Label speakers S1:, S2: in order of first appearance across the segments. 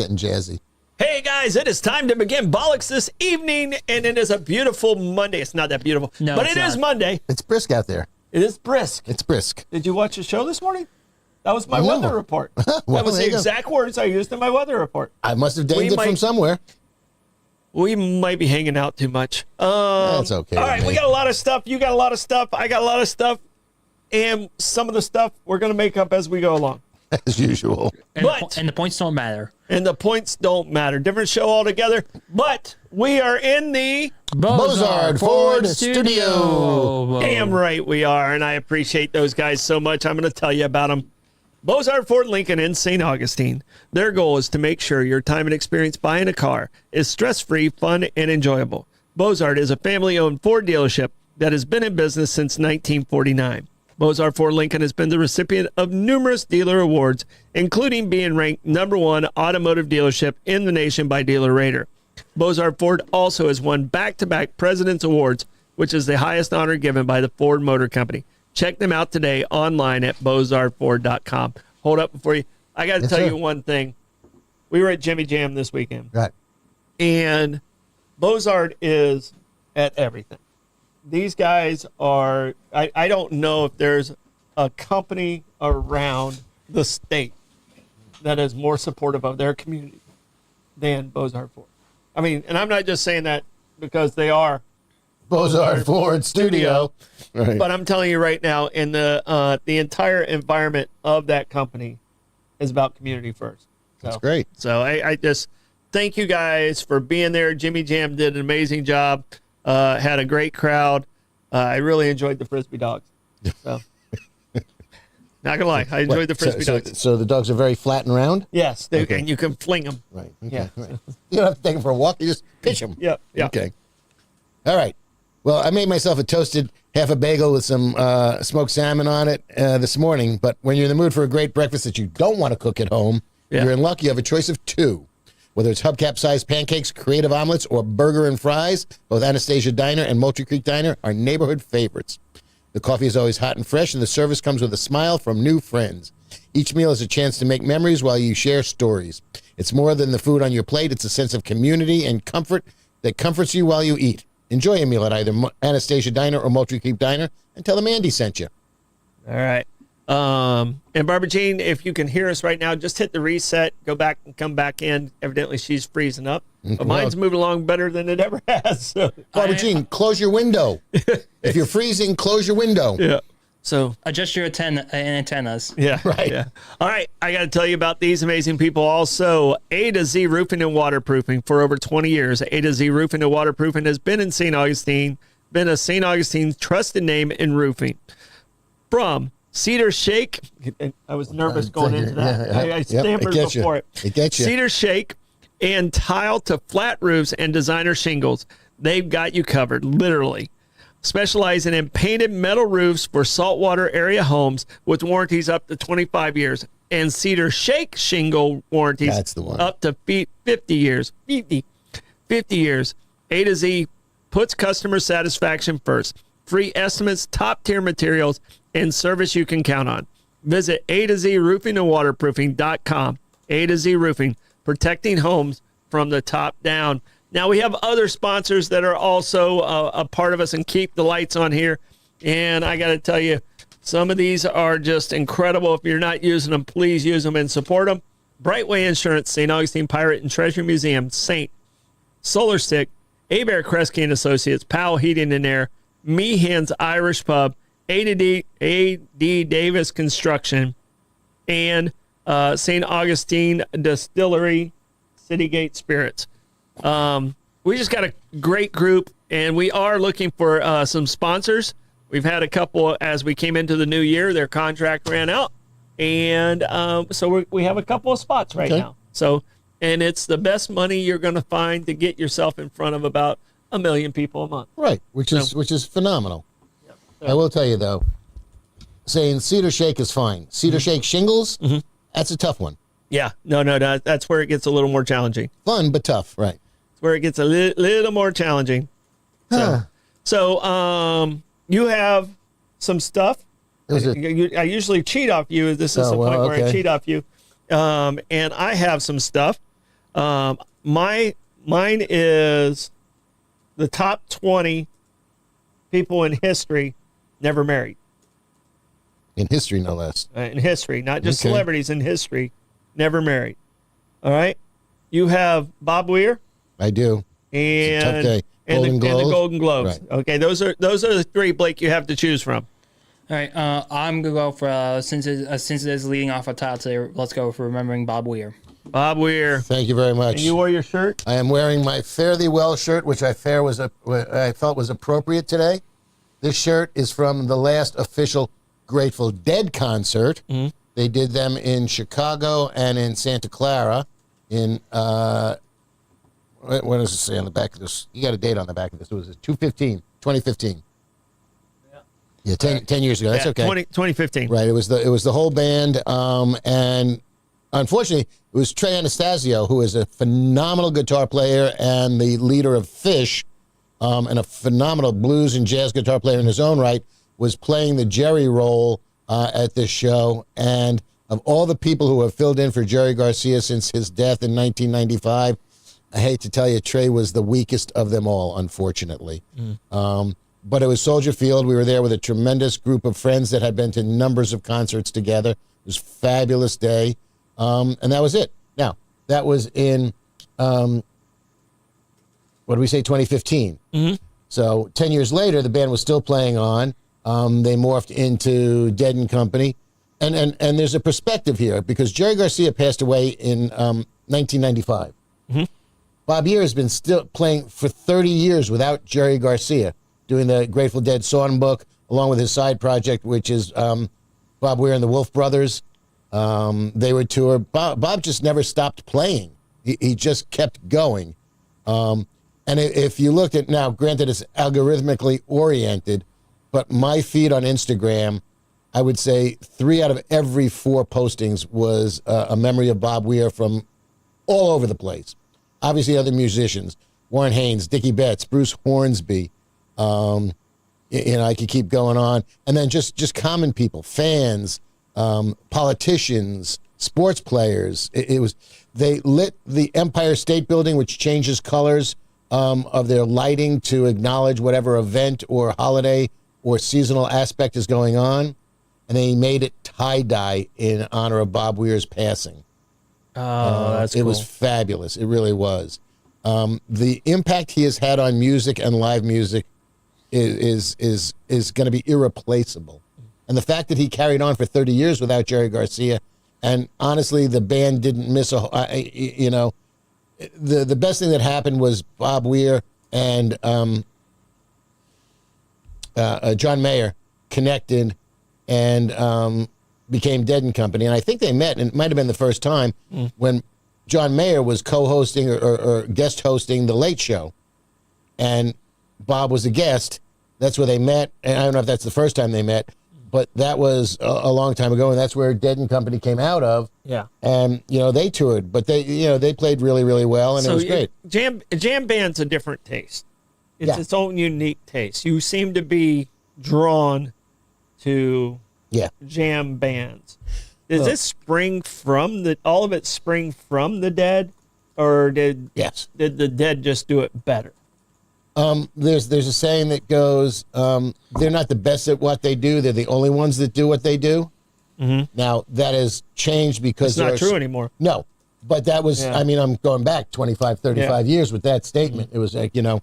S1: getting jazzy.
S2: Hey guys, it is time to begin Bollocks this evening, and it is a beautiful Monday. It's not that beautiful, but it is Monday.
S1: It's brisk out there.
S2: It is brisk.
S1: It's brisk.
S2: Did you watch the show this morning? That was my weather report.
S1: Well,
S2: that was the exact words I used in my weather report.
S1: I must have dinged it from somewhere.
S2: We might be hanging out too much.
S1: That's okay.
S2: All right, we got a lot of stuff. You got a lot of stuff. I got a lot of stuff. And some of the stuff we're going to make up as we go along.
S1: As usual.
S3: And the points don't matter.
S2: And the points don't matter. Different show altogether. But we are in the
S1: Bozard Ford Studio.
S2: Damn right we are. And I appreciate those guys so much. I'm going to tell you about them. Bozard Ford Lincoln in St. Augustine. Their goal is to make sure your time and experience buying a car is stress-free, fun, and enjoyable. Bozard is a family-owned Ford dealership that has been in business since 1949. Bozard Ford Lincoln has been the recipient of numerous dealer awards, including being ranked #1 automotive dealership in the nation by Dealer Rater. Bozard Ford also has won back-to-back President's Awards, which is the highest honor given by the Ford Motor Company. Check them out today online at bozardford.com. Hold up before you. I got to tell you one thing. We were at Jimmy Jam this weekend.
S1: Right.
S2: And Bozard is at everything. These guys are, I don't know if there's a company around the state that is more supportive of their community than Bozard Ford. I mean, and I'm not just saying that because they are
S1: Bozard Ford Studio. Right.
S2: But I'm telling you right now, in the entire environment of that company is about community first. So,
S1: that's great.
S2: So I just thank you guys for being there. Jimmy Jam did an amazing job. Had a great crowd. I really enjoyed the Frisbee dogs. So, not gonna lie, I enjoyed the Frisbee dogs.
S1: So the dogs are very flat and round?
S2: Yes, and you can fling them.
S1: Right. Okay.
S2: Yeah.
S1: Right. You don't have to take them for a walk. You just pitch them.
S2: Yeah.
S1: Okay. All right. Well, I made myself a toasted half a bagel with some smoked salmon on it this morning. But when you're in the mood for a great breakfast that you don't want to cook at home, you're in luck. You have a choice of two. Whether it's hubcap-sized pancakes, creative omelets, or burger and fries, both Anastasia Diner and Moultrie Creek Diner are neighborhood favorites. The coffee is always hot and fresh, and the service comes with a smile from new friends. Each meal is a chance to make memories while you share stories. It's more than the food on your plate. It's a sense of community and comfort that comforts you while you eat. Enjoy a meal at either Anastasia Diner or Moultrie Creek Diner, and tell them Andy sent you.
S2: All right. And Barbara Jean, if you can hear us right now, just hit the reset, go back and come back in. Evidently, she's freezing up. But mine's moving along better than it ever has. So.
S1: Barbara Jean, close your window. If you're freezing, close your window.
S2: Yeah. So
S3: adjust your antennas.
S2: Yeah.
S1: Right.
S2: Yeah. All right. I got to tell you about these amazing people. Also, A to Z Roofing and Waterproofing for over 20 years. A to Z Roofing and Waterproofing has been in St. Augustine, been a St. Augustine trusted name in roofing. From Cedar Shake, I was nervous going into that.
S1: Yeah,
S2: I stammered before it.
S1: It gets you.
S2: Cedar Shake and tile to flat roofs and designer shingles. They've got you covered, literally. Specializing in painted metal roofs for saltwater area homes with warranties up to 25 years. And Cedar Shake shingle warranties
S1: That's the one.
S2: up to 50 years. 50 years. A to Z puts customer satisfaction first. Free estimates, top-tier materials, and service you can count on. Visit A to Z Roofing and Waterproofing.com. A to Z Roofing, protecting homes from the top down. Now, we have other sponsors that are also a part of us and keep the lights on here. And I got to tell you, some of these are just incredible. If you're not using them, please use them and support them. Brightway Insurance, St. Augustine Pirate and Treasure Museum, St. Solar Stick, Abear Kresge and Associates, Powell Heating and Air, Meehan's Irish Pub, A.D. Davis Construction, and St. Augustine Distillery, Citygate Spirits. We just got a great group, and we are looking for some sponsors. We've had a couple as we came into the new year. Their contract ran out, and so we have a couple of spots right now. So, and it's the best money you're going to find to get yourself in front of about 1 million people a month.
S1: Right, which is phenomenal. I will tell you, though, saying Cedar Shake is fine. Cedar Shake shingles, that's a tough one.
S2: Yeah, no, that's where it gets a little more challenging.
S1: Fun, but tough, right.
S2: It's where it gets a little more challenging. So you have some stuff. I usually cheat off you. This is the point where I cheat off you. And I have some stuff. Mine is the top 20 people in history never married.
S1: In history, no less.
S2: In history, not just
S1: Okay.
S2: celebrities, in history, never married. All right? You have Bob Weir
S1: I do. It's a tough
S2: and,
S1: day.
S2: and, the,
S1: Golden
S2: and the
S1: Globes?
S2: Golden Globes.
S1: Right.
S2: Okay, those are the three, Blake, you have to choose from.
S3: All right, I'm gonna go for since it is leading off a title today. Let's go for remembering Bob Weir.
S2: Bob Weir.
S1: Thank you very much.
S2: And you wore your shirt?
S1: I am wearing my Fare Thee Well shirt, which I felt was appropriate today. This shirt is from the last official Grateful Dead concert.
S2: Mm-hmm.
S1: They did them in Chicago and in Santa Clara. In what does it say on the back of this? You got a date on the back of this. It was 2015. Yeah, 10 years ago. That's
S2: Yeah,
S1: okay.
S2: 2015.
S1: Right. It was the whole band, and unfortunately, it was Trey Anastasio, who is a phenomenal guitar player and the leader of Fish, and a phenomenal blues and jazz guitar player in his own right, was playing the Jerry role at this show. And of all the people who have filled in for Jerry Garcia since his death in 1995, I hate to tell you, Trey was the weakest of them all, unfortunately. But it was Soldier Field. We were there with a tremendous group of friends that had been to numbers of concerts together. It was a fabulous day. And that was it. Now, that was in, what did we say, 2015.
S2: Mm-hmm.
S1: So 10 years later, the band was still playing on. They morphed into Dead and Company. And there's a perspective here, because Jerry Garcia passed away in 1995.
S2: Mm-hmm.
S1: Bob Weir has been still playing for 30 years without Jerry Garcia, doing the Grateful Dead songbook, along with his side project, which is Bob Weir and the Wolf Brothers. They would tour. Bob just never stopped playing. He just kept going. And if you looked at, now, granted, it's algorithmically oriented, but my feed on Instagram, I would say 3 out of every 4 postings was a memory of Bob Weir from all over the place. Obviously, other musicians, Warren Haynes, Dickie Betts, Bruce Hornsby. I could keep going on. And then just common people, fans, politicians, sports players. They lit the Empire State Building, which changes colors of their lighting to acknowledge whatever event or holiday or seasonal aspect is going on. And they made it tie-dye in honor of Bob Weir's passing.
S2: Oh, that's cool.
S1: It was fabulous. It really was. The impact he has had on music and live music is going to be irreplaceable. And the fact that he carried on for 30 years without Jerry Garcia, and honestly, the band didn't miss the best thing that happened was Bob Weir and John Mayer connected and became Dead and Company. And I think they met, and it might have been the first time when John Mayer was co-hosting or guest hosting The Late Show, and Bob was a guest. That's where they met, and I don't know if that's the first time they met, but that was a long time ago, and that's where Dead and Company came out of.
S2: Yeah.
S1: And they toured, but they played really, really well, and it was great.
S2: Jam band's a different taste. It's
S1: Yeah.
S2: its own unique taste. You seem to be drawn to jam bands. Does this spring from all of it spring from the Dead, or did the Dead just do it better?
S1: There's a saying that goes, they're not the best at what they do. They're the only ones that do what they do.
S2: Mm-hmm.
S1: Now, that has changed because
S2: It's not true anymore.
S1: No, but that was,
S2: Yeah.
S1: I'm going back 25, 35 years with that statement. It was like, they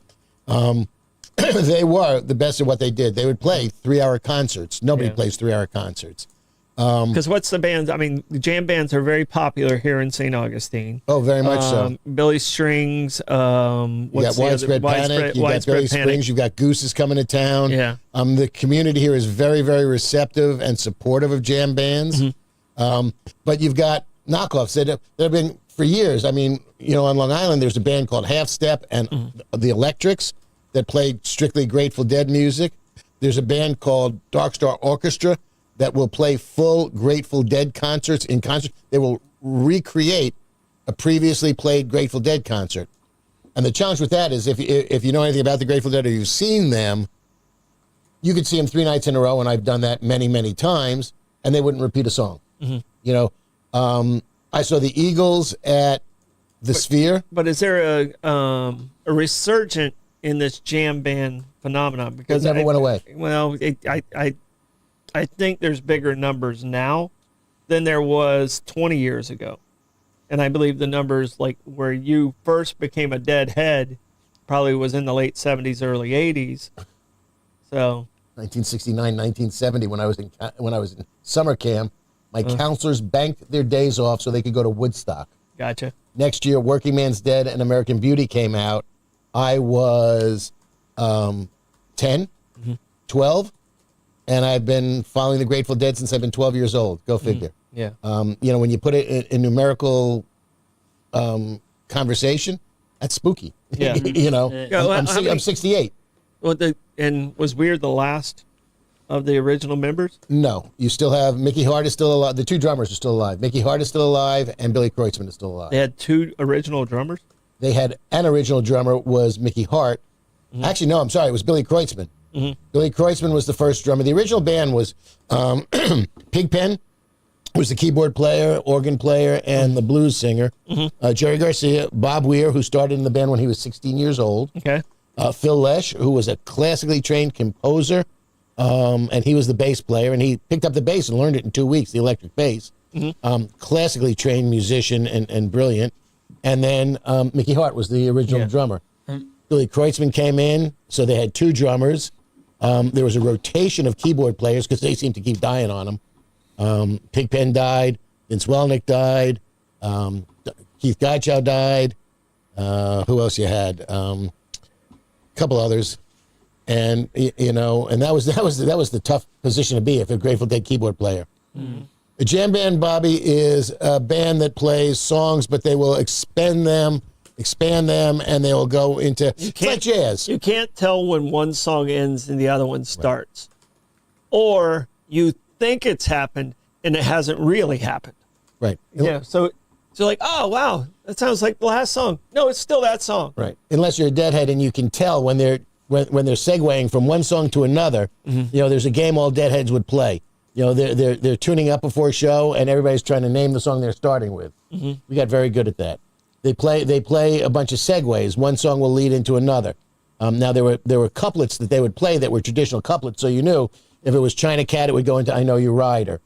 S1: were the best at what they did. They would play 3-hour concerts. Nobody plays 3-hour concerts.
S2: Because what's the bands? The jam bands are very popular here in St. Augustine.
S1: Oh, very much so.
S2: Billy Strings.
S1: You got Widespread Panic. You got Billy Springs. You've got Gooses coming to town.
S2: Yeah.
S1: The community here is very, very receptive and supportive of jam bands.
S2: Mm-hmm.
S1: But you've got knockoffs that have been for years. On Long Island, there's a band called Half Step and the Electrics that played strictly Grateful Dead music. There's a band called Dark Star Orchestra that will play full Grateful Dead concerts in concert. They will recreate a previously played Grateful Dead concert. And the challenge with that is if you know anything about the Grateful Dead or you've seen them, you could see them 3 nights in a row, and I've done that many, many times, and they wouldn't repeat a song. Mm-hmm. I saw the Eagles at the Sphere.
S2: But is there a resurgent in this jam band phenomenon? Because
S1: It never went away.
S2: Well, I think there's bigger numbers now than there was 20 years ago. And I believe the numbers like where you first became a deadhead probably was in the late 70s, early 80s. So
S1: 1969, 1970, when I was in summer camp, my counselors banked their days off so they could go to Woodstock.
S2: gotcha.
S1: Next year, Working Man's Dead and American Beauty came out. I was 10, 12, and I've been following the Grateful Dead since I've been 12 years old. Go figure.
S2: Yeah.
S1: You know, when you put it in numerical conversation, that's spooky.
S2: Yeah.
S1: You know,
S2: Yeah, well,
S1: I'm 68.
S2: Well, and was Weir the last of the original members?
S1: No, you still have Mickey Hart is still alive. The two drummers are still alive. Mickey Hart is still alive, and Billy Kreutzmann is still alive.
S2: They had two original drummers?
S1: They had an original drummer was Mickey Hart. Actually, no, I'm sorry, it was Billy Kreutzmann. Billy Kreutzmann was the first drummer. The original band was Pigpen was the keyboard player, organ player, and the blues singer. Jerry Garcia, Bob Weir, who started in the band when he was 16 years old.
S2: Okay.
S1: Phil Lesh, who was a classically trained composer, and he was the bass player, and he picked up the bass and learned it in 2 weeks, the electric bass. Classically trained musician and brilliant. And then Mickey Hart was the original drummer. Billy Kreutzmann came in, so they had two drummers. There was a rotation of keyboard players because they seemed to keep dying on them. Pigpen died. Vince Welnick died. Keith Gaichow died. Who else you had? A couple others. And you know, and that was the tough position to be if a Grateful Dead keyboard player. A jam band, Bobby, is a band that plays songs, but they will expand them, and they will go into it's like jazz.
S2: You can't tell when one song ends and the other one starts. Or you think it's happened and it hasn't really happened.
S1: Right.
S2: Yeah. So like, oh wow, that sounds like the last song. No, it's still that song.
S1: Right. Unless you're a deadhead and you can tell when they're segueing from one song to another. You know, there's a game all deadheads would play. You know, they're tuning up before a show, and everybody's trying to name the song they're starting with. We got very good at that. They play a bunch of segues. One song will lead into another. Now there were couplets that they would play that were traditional couplets, so you knew if it was China Cat, it would go into I Know You Rider,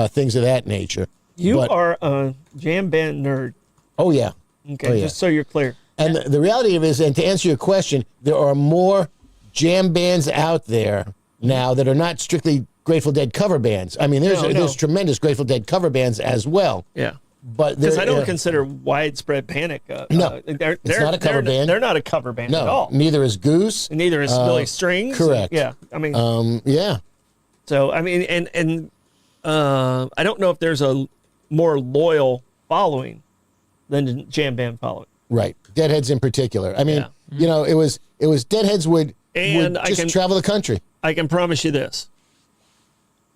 S1: things of that nature.
S2: You are a jam band nerd.
S1: Oh yeah.
S2: Okay,
S1: Oh, yeah.
S2: just so you're clear.
S1: And the reality of it is, and to answer your question, there are more jam bands out there now that are not strictly Grateful Dead cover bands. I mean, there's tremendous Grateful Dead cover bands as well.
S2: Yeah.
S1: But
S2: because I don't consider Widespread Panic.
S1: No,
S2: they're
S1: not a cover band.
S2: They're not a cover band at all.
S1: Neither is Goose.
S2: And neither is Billy Strings.
S1: Correct.
S2: Yeah. I mean.
S1: Yeah.
S2: So I mean, and I don't know if there's a more loyal following than jam band following.
S1: Right. Deadheads in particular. I mean, you know, it was Deadheads would just travel the country.
S2: I can promise you this.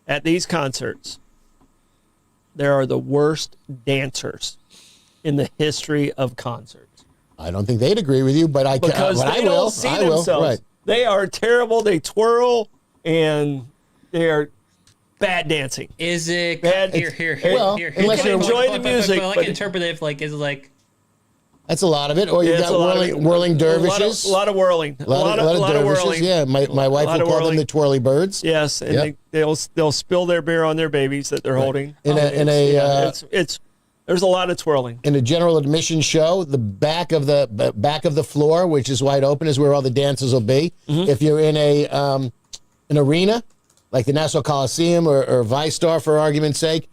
S2: At these concerts, there are the worst dancers in the history of concerts.
S1: I don't think they'd agree with you, but I
S2: because
S1: but
S2: they
S1: I will.
S2: don't see
S1: I will.
S2: themselves.
S1: Right.
S2: They are terrible. They twirl and they are bad dancing.
S3: Is it
S2: Bad-
S3: here?
S1: Well, unless
S2: you
S1: you're-
S2: enjoy the music,
S3: but like
S2: but-
S3: interpretive, like is it like
S1: That's a lot of it. Or you've
S2: it's
S1: got
S2: a lot of-
S1: whirling dervishes.
S2: A lot of whirling. A lot of
S1: dervishes.
S2: whirling.
S1: Yeah, my wife
S2: lot
S1: will
S2: of
S1: call them
S2: whirling.
S1: the twirly birds.
S2: Yes, and
S1: Yep.
S2: they'll spill their beer on their babies that they're holding.
S1: It's
S2: There's a lot of twirling.
S1: in a general admission show, the back of the floor, which is wide open, is where all the dancers will be. If you're in an arena, like the Nassau Coliseum or Vistar, for argument's sake,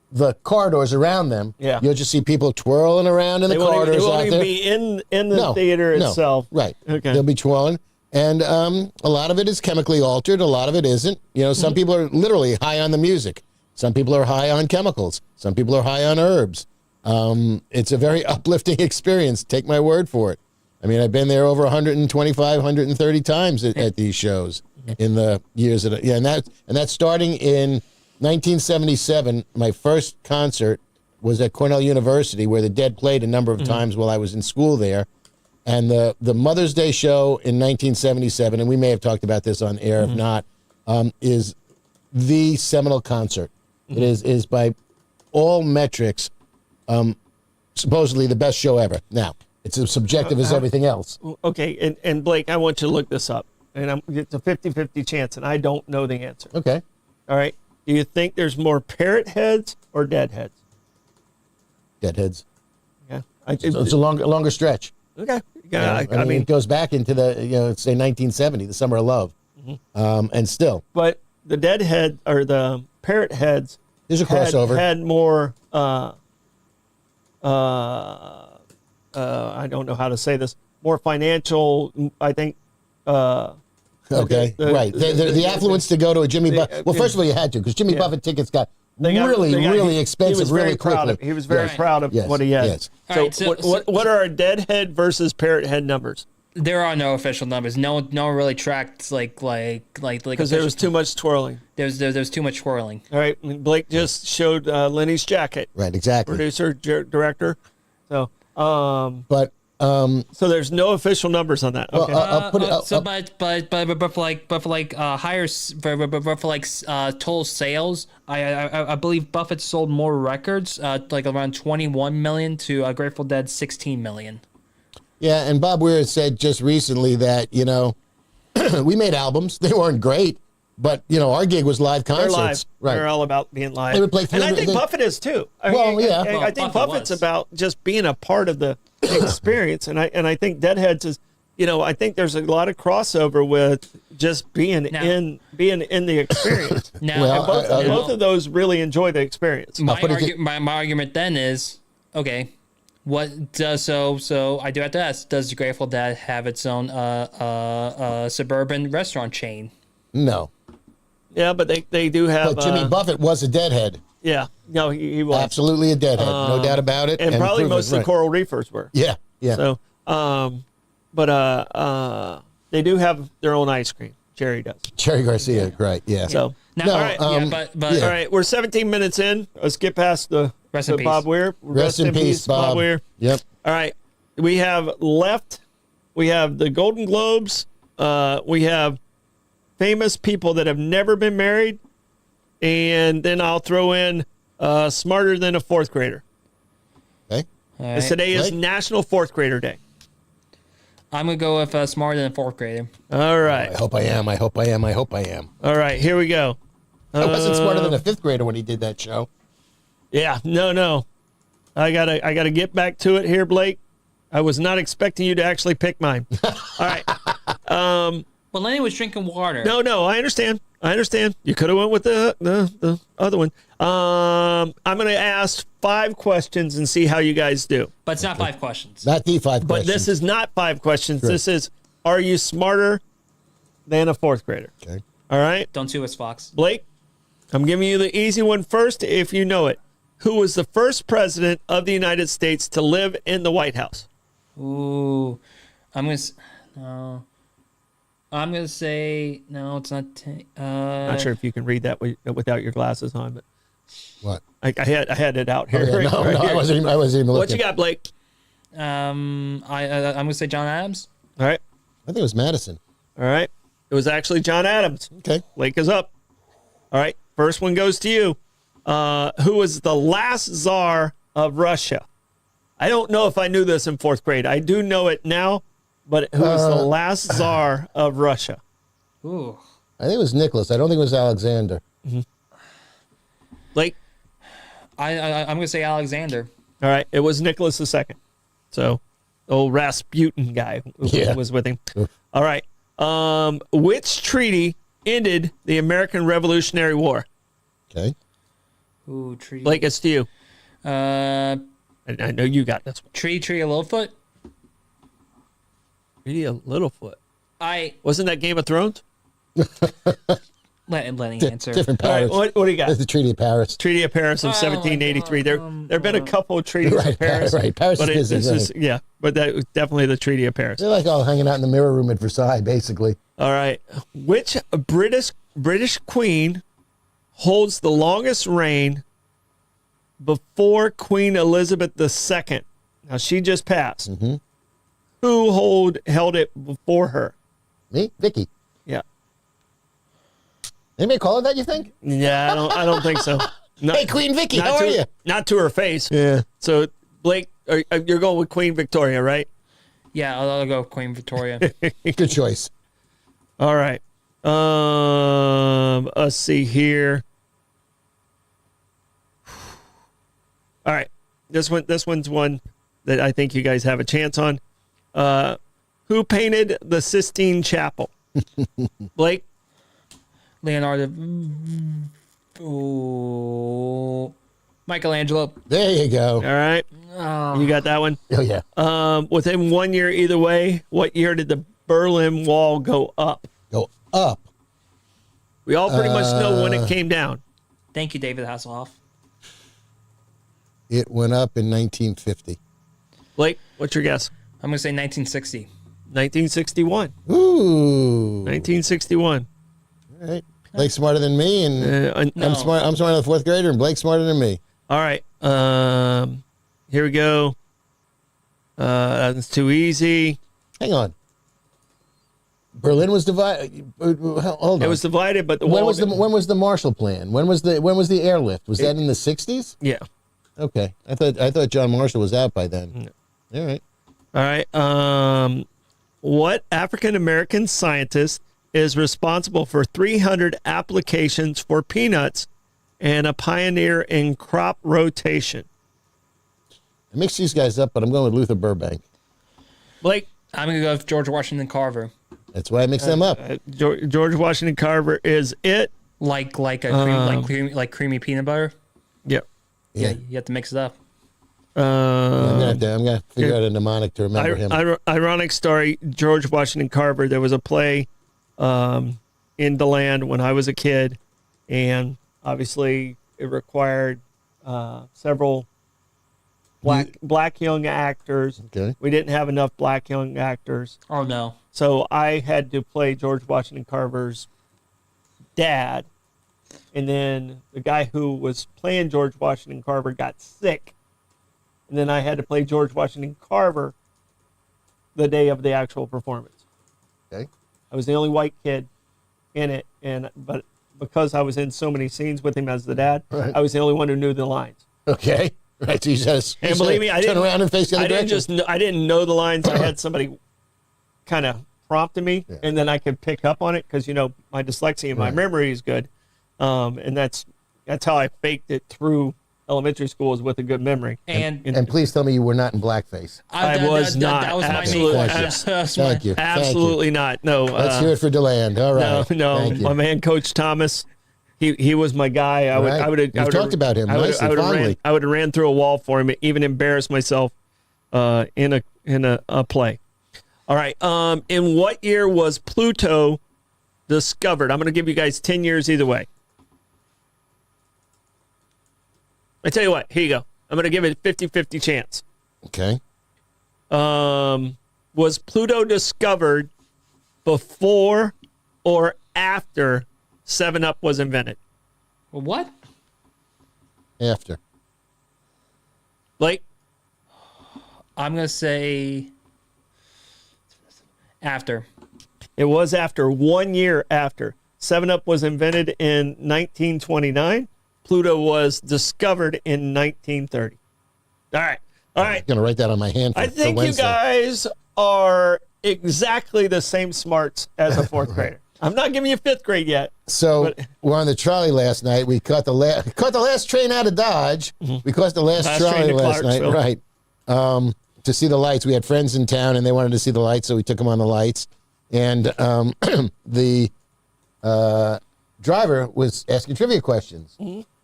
S1: the corridors around them, you'll just see people twirling around in the corridors
S2: They won't
S1: out
S2: even
S1: there.
S2: be in the theater itself.
S1: Right.
S2: Okay.
S1: They'll be twirling. And a lot of it is chemically altered. A lot of it isn't. You know, some people are literally high on the music. Some people are high on chemicals. Some people are high on herbs. It's a very uplifting experience. Take my word for it. I mean, I've been there over 125, 130 times at these shows in the years that, and that's starting in 1977. My first concert was at Cornell University, where the Dead played a number of times while I was in school there. And the Mother's Day show in 1977, and we may have talked about this on air, if not, is the seminal concert. It is by all metrics supposedly the best show ever. Now, it's as subjective as everything else.
S2: Okay, and Blake, I want you to look this up. And it's a 50-50 chance, and I don't know the answer.
S1: Okay.
S2: All right. Do you think there's more parrot heads or dead heads?
S1: Deadheads.
S2: Yeah.
S1: So it's a longer stretch.
S2: Okay.
S1: Yeah, I mean, it goes back into the, say 1970, the Summer of Love. And still.
S2: But the dead head, or the parrot heads.
S1: There's a crossover.
S2: Had more, I don't know how to say this, more financial, I think,
S1: okay, right. The affluence to go to a Jimmy Buffett. Well, first of all, you had to, because Jimmy Buffett tickets got really expensive really quickly.
S2: He was very proud of what he had.
S1: Yes.
S2: So, what are our deadhead versus parrot head numbers?
S3: There are no official numbers. No one really tracked like
S2: because there was too much twirling.
S3: There's too much twirling.
S2: All right, Blake just showed Lenny's jacket.
S1: Right, exactly.
S2: Producer, director. So,
S1: but.
S2: So there's no official numbers on that. Okay.
S1: I'll put it.
S3: But for like total sales, I believe Buffett sold more records, like around 21 million to Grateful Dead 16 million.
S1: Yeah, and Bob Weir said just recently that we made albums. They weren't great, but our gig was live concerts.
S2: They're live.
S1: Right.
S2: They're all about being live.
S1: They would play
S2: and I think Buffett is too. I think Buffett's about just being a part of the experience, and I think Deadheads is, I think there's a lot of crossover with just being in the experience.
S3: Now,
S2: both of those really enjoy the experience.
S3: My argument then is, okay, what does so I do have to ask, does the Grateful Dead have its own suburban restaurant chain?
S1: No.
S2: Yeah, but they do have.
S1: But Jimmy Buffett was a deadhead.
S2: Yeah, no, he was
S1: absolutely a deadhead, no doubt about it.
S2: And probably most of the Coral Reefers were.
S1: Yeah.
S2: So, but they do have their own ice cream. Jerry does.
S1: Jerry Garcia, right? Yeah.
S2: So
S3: now,
S2: all right, all right, we're 17 minutes in. Let's get past the Bob Weir.
S1: Rest in peace, Bob
S2: Weir.
S1: Yep.
S2: All right, we have left. We have the Golden Globes. We have famous people that have never been married, and then I'll throw in smarter than a fourth grader.
S1: Okay.
S3: Right.
S2: Today is National Fourth Grader Day.
S3: I'm gonna go with smarter than a fourth grader.
S2: All right.
S1: I hope I am.
S2: All right, here we go.
S1: I wasn't smarter than a fifth grader when he did that show.
S2: Yeah, no. I gotta get back to it here, Blake. I was not expecting you to actually pick mine. All right.
S3: Well, Lenny was drinking water.
S2: No, I understand. You could have went with the other one. I'm going to ask 5 questions and see how you guys do.
S3: But it's not 5 questions.
S1: Not the 5 questions.
S2: But this is not 5 questions.
S1: Sure.
S2: This is, are you smarter than a fourth grader?
S1: Okay.
S2: All right.
S3: Don't sue us, Fox.
S2: Blake, I'm giving you the easy one first if you know it. Who was the first president of the United States to live in the White House?
S3: Ooh. I'm going to say, no, it's not.
S2: Not sure if you can read that without your glasses on, but
S1: what?
S2: I had it out here.
S1: Oh, yeah, no, I wasn't even looking.
S2: What you got, Blake?
S3: I'm going to say John Adams.
S2: All right.
S1: I think it was Madison.
S2: All right. It was actually John Adams.
S1: Okay.
S2: Blake is up. All right. First one goes to you. Who was the last czar of Russia? I don't know if I knew this in 4th grade. I do know it now, but who was the last czar of Russia?
S3: Ooh.
S1: I think it was Nicholas. I don't think it was Alexander.
S2: Mm-hmm. Blake?
S3: I'm going to say Alexander.
S2: All right. It was Nicholas II. So, old Rasputin guy was with him. All right. Which treaty ended the American Revolutionary War?
S1: Okay.
S3: Ooh, treaty.
S2: Blake, it's to you.
S3: I
S2: know you got this one.
S3: Treaty of Littlefoot?
S2: Treaty of Littlefoot. Wasn't that Game of Thrones?
S3: Lenny answer.
S1: Different Paris.
S2: Right, what do you got?
S1: It's the Treaty of Paris.
S2: Treaty of Paris of 1783. There have been a couple of treaties of Paris.
S1: Right, Paris
S2: but
S1: is busy.
S2: But that was definitely the Treaty of Paris.
S1: They're like all hanging out in the mirror room at Versailles, basically.
S2: All right. Which British queen holds the longest reign before Queen Elizabeth II? Now, she just passed.
S1: Mm-hmm.
S2: Who held it before her?
S1: Me? Vicky.
S2: Yeah.
S1: Anybody call her that, you think?
S2: Yeah, I don't think so.
S1: Hey, Queen Vicky, how are you?
S2: Not to her face.
S1: Yeah.
S2: So, Blake, You're going with Queen Victoria, right?
S3: Yeah, I'll go with Queen Victoria.
S1: Good choice.
S2: All right. Let's see here. All right. This one's one that I think you guys have a chance on. Who painted the Sistine Chapel? Blake?
S3: Leonardo. Ooh. Michelangelo.
S1: There you go.
S2: All right.
S3: Oh.
S2: You got that one?
S1: Oh, yeah.
S2: Within 1 year either way, what year did the Berlin Wall go up?
S1: Go up.
S2: We all pretty much know when it came down.
S3: Thank you, David Hasselhoff.
S1: It went up in 1950.
S2: Blake, what's your guess?
S3: I'm going to say 1960.
S2: 1961.
S1: Ooh.
S2: 1961.
S1: All right. Blake's smarter than me, and
S3: No.
S1: I'm smarter than the fourth grader, and Blake's smarter than me.
S2: All right. Here we go. That's too easy.
S1: Hang on. Berlin was divided. Hold on.
S2: It was divided, but the
S1: when
S2: wall.
S1: was the Marshall Plan? When was the airlift? Was that in the 60s?
S2: Yeah.
S1: Okay. I thought John Marshall was out by then.
S2: No.
S1: All right.
S2: All right. What African American scientist is responsible for 300 applications for peanuts and a pioneer in crop rotation?
S1: I mix these guys up, but I'm going with Luther Burbank.
S2: Blake?
S3: I'm going to go with George Washington Carver.
S1: That's why I mix them up.
S2: George Washington Carver is it.
S3: Like creamy peanut butter.
S2: Yep.
S1: Yeah.
S3: You have to mix it up.
S1: I'm gonna figure out a mnemonic to remember him.
S2: Ironic story. George Washington Carver. There was a play in the land when I was a kid, and obviously it required several black young actors.
S1: Okay.
S2: We didn't have enough black young actors,
S3: Oh, no.
S2: so I had to play George Washington Carver's dad, and then the guy who was playing George Washington Carver got sick, and then I had to play George Washington Carver the day of the actual performance.
S1: Okay.
S2: I was the only white kid in it, but because I was in so many scenes with him as the dad,
S1: Right.
S2: I was the only one who knew the lines.
S1: Okay. Right. So you just
S2: And believe me, I
S1: turn
S2: didn't
S1: around and face the other
S2: I didn't
S1: direction.
S2: I didn't know the lines. I had somebody kind of prompting me,
S1: Yeah.
S2: and then I could pick up on it because my dyslexia and my
S1: Right.
S2: memory is good, and that's how I faked it through elementary school, is with a good memory.
S1: And please tell me you were not in blackface.
S2: I was not.
S3: That was
S2: Absolutely.
S3: my main
S1: Thank you.
S3: question. That was my-
S1: Thank you.
S2: Absolutely not. No.
S1: Let's hear it for DeLand. All right.
S2: No,
S1: Thank you.
S2: my man, Coach Thomas. He was my guy.
S1: Right. You've talked about him nicely, fondly.
S2: I would have ran through a wall for him, even embarrassed myself in a play. All right. In what year was Pluto discovered? I'm going to give you guys 10 years either way. I tell you what. Here you go. I'm going to give it a 50-50 chance.
S1: Okay.
S2: Was Pluto discovered before or after 7-Up was invented?
S3: What?
S1: After.
S2: Blake?
S3: I'm going to say after.
S2: It was after. 1 year after. 7-Up was invented in 1929. Pluto was discovered in 1930. All right. All right.
S1: I'm going to write that on my hand for,
S2: I
S1: for
S2: think you
S1: Wednesday.
S2: guys are exactly the same smarts as a fourth grader. I'm not giving you fifth grade yet.
S1: So we're on the trolley last night. We caught the last train out of Dodge. We caught the last
S2: Last train
S1: trolley
S2: to
S1: last night,
S2: Clarksville.
S1: right? To see the lights. We had friends in town, and they wanted to see the lights, so we took them on the lights. And the driver was asking trivia questions.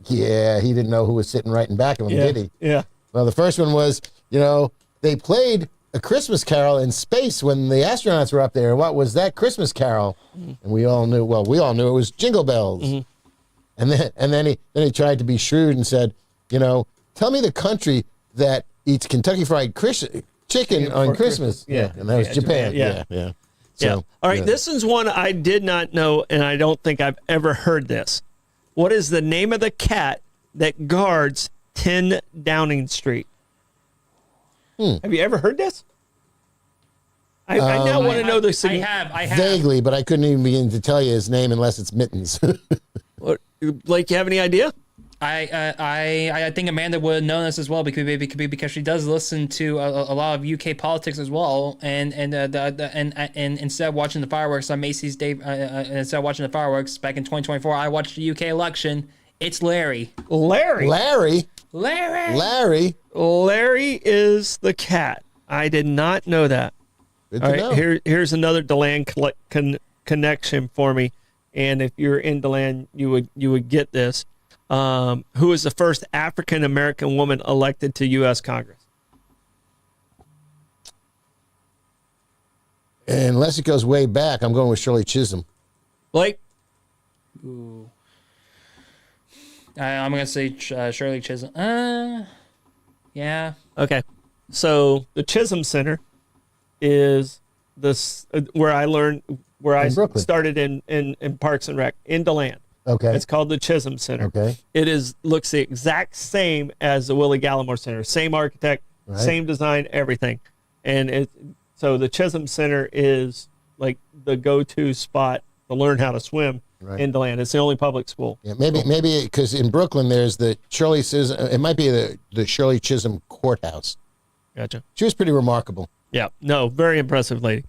S1: Yeah, he didn't know who was sitting right in back of him, did he?
S2: Yeah.
S1: Well, the first one was, they played A Christmas Carol in space when the astronauts were up there. What was that Christmas Carol? And we all knew it was Jingle Bells. And then he tried to be shrewd and said, tell me the country that eats Kentucky Fried Chicken on Christmas.
S2: Yeah.
S1: And that was Japan.
S2: Japan.
S1: Yeah.
S2: Yeah.
S1: So,
S2: All right. This is one I did not know, and I don't think I've ever heard this. What is the name of the cat that guards 10 Downing Street? Have you ever heard this? I now want to know the
S3: I have.
S1: Vaguely, but I couldn't even begin to tell you his name unless it's Mittens.
S2: Blake, you have any idea?
S3: I think Amanda would have known this as well because she does listen to a lot of UK politics as well, and instead of watching the fireworks on Macy's Day, instead of watching the fireworks back in 2024, I watched the UK election. It's Larry.
S2: Larry.
S1: Larry.
S3: Larry.
S1: Larry.
S2: Larry is the cat. I did not know that.
S1: Good
S2: All
S1: to
S2: right,
S1: know.
S2: here's another DeLand connection for me, and if you're in DeLand, you would get this. Who was the first African American woman elected to U.S. Congress?
S1: Unless it goes way back, I'm going with Shirley Chisholm.
S2: Blake?
S3: Ooh. I'm gonna say Shirley Chisholm. Yeah.
S2: Okay. So the Chisholm Center is this where I
S1: Brooklyn.
S2: started in Parks and Rec in DeLand.
S1: Okay.
S2: It's called the Chisholm Center.
S1: Okay.
S2: It looks the exact same as the Willie Gallimore Center. Same architect,
S1: Right.
S2: same design, everything. And so the Chisholm Center is like the go-to spot to learn how to swim
S1: Right.
S2: in DeLand. It's the only public school.
S1: Yeah, maybe because in Brooklyn there's the Shirley Chisholm. It might be the Shirley Chisholm Courthouse.
S2: Gotcha.
S1: She was pretty remarkable.
S2: Yeah. No, very impressive lady.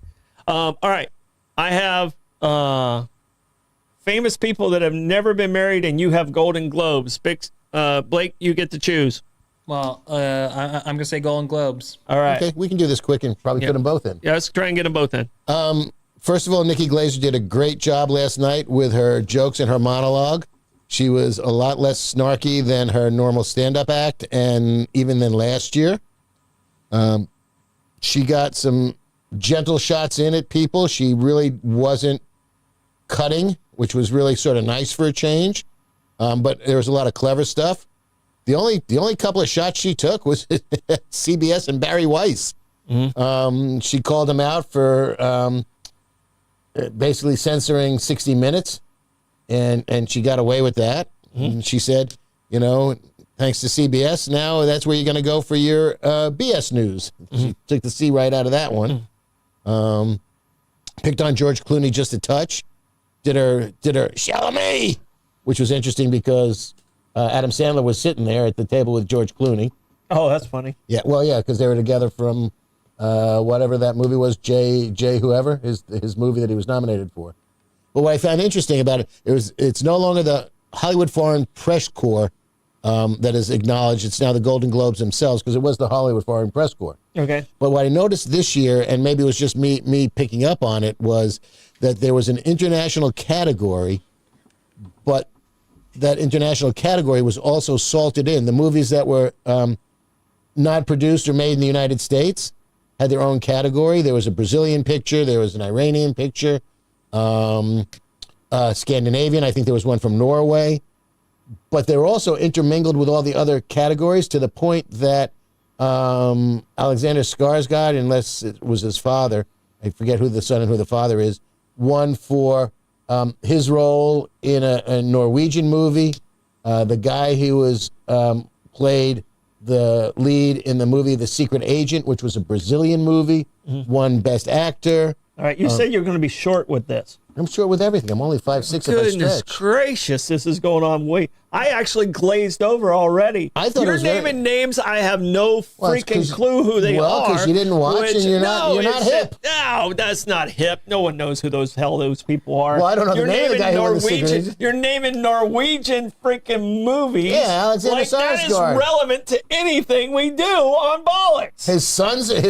S2: All right. I have famous people that have never been married, and you have Golden Globes. Blake, you get to choose.
S3: Well, I'm gonna say Golden Globes.
S2: All right.
S1: Okay, we can do this quick and probably
S2: Yeah.
S1: put them both in.
S2: Yeah, let's try and get them both in.
S1: First of all, Nikki Glaser did a great job last night with her jokes and her monologue. She was a lot less snarky than her normal stand-up act, and even than last year. She got some gentle shots in at people. She really wasn't cutting, which was really sort of nice for a change. But there was a lot of clever stuff. The only couple of shots she took was CBS and Barry Weiss. Mm-hmm. She called him out for basically censoring 60 Minutes, and she got away with that. Mm-hmm. And she said, thanks to CBS, now that's where you're going to go for your BS news. Mm-hmm. She took the C right out of that one. Mm-hmm. Picked on George Clooney just a touch. Did her Chalamet, which was interesting because Adam Sandler was sitting there at the table with George Clooney.
S2: Oh, that's funny.
S1: Yeah, well, yeah, because they were together from whatever that movie was, J whoever, his movie that he was nominated for. But what I found interesting about it, it's no longer the Hollywood Foreign Press Corps that is acknowledged. It's now the Golden Globes themselves, because it was the Hollywood Foreign Press Corps.
S2: Okay.
S1: But what I noticed this year, and maybe it was just me picking up on it, was that there was an international category, but that international category was also salted in. The movies that were not produced or made in the United States had their own category. There was a Brazilian picture. There was an Iranian picture. Scandinavian. I think there was one from Norway. But they were also intermingled with all the other categories to the point that Alexander Skarsgård, unless it was his father, I forget who the son and who the father is, won for his role in a Norwegian movie. The guy who was played the lead in the movie The Secret Agent, which was a Brazilian movie, won Best Actor.
S2: All right. You said you're going to be short with this.
S1: I'm sure with everything. I'm only 5'6" if I
S2: Goodness
S1: stretch.
S2: gracious, this is going on way. I actually glazed over already.
S1: I thought it
S2: you're
S1: was very-
S2: naming names. I have no
S1: Well, it's
S2: freaking
S1: 'cause-
S2: clue who they
S1: well,
S2: are.
S1: 'cause you didn't watch and you're not
S2: it's-
S1: hip.
S2: No, that's not hip. No one knows who those people are.
S1: Well, I don't know the
S2: you're
S1: name of the
S2: naming
S1: guy who won the Secret
S2: Norwegian.
S1: Agent.
S2: You're naming Norwegian freaking movies.
S1: Yeah, Alexander
S2: like that is
S1: Skarsgård.
S2: relevant to anything we do on Bollocks.
S1: His sons
S2: Did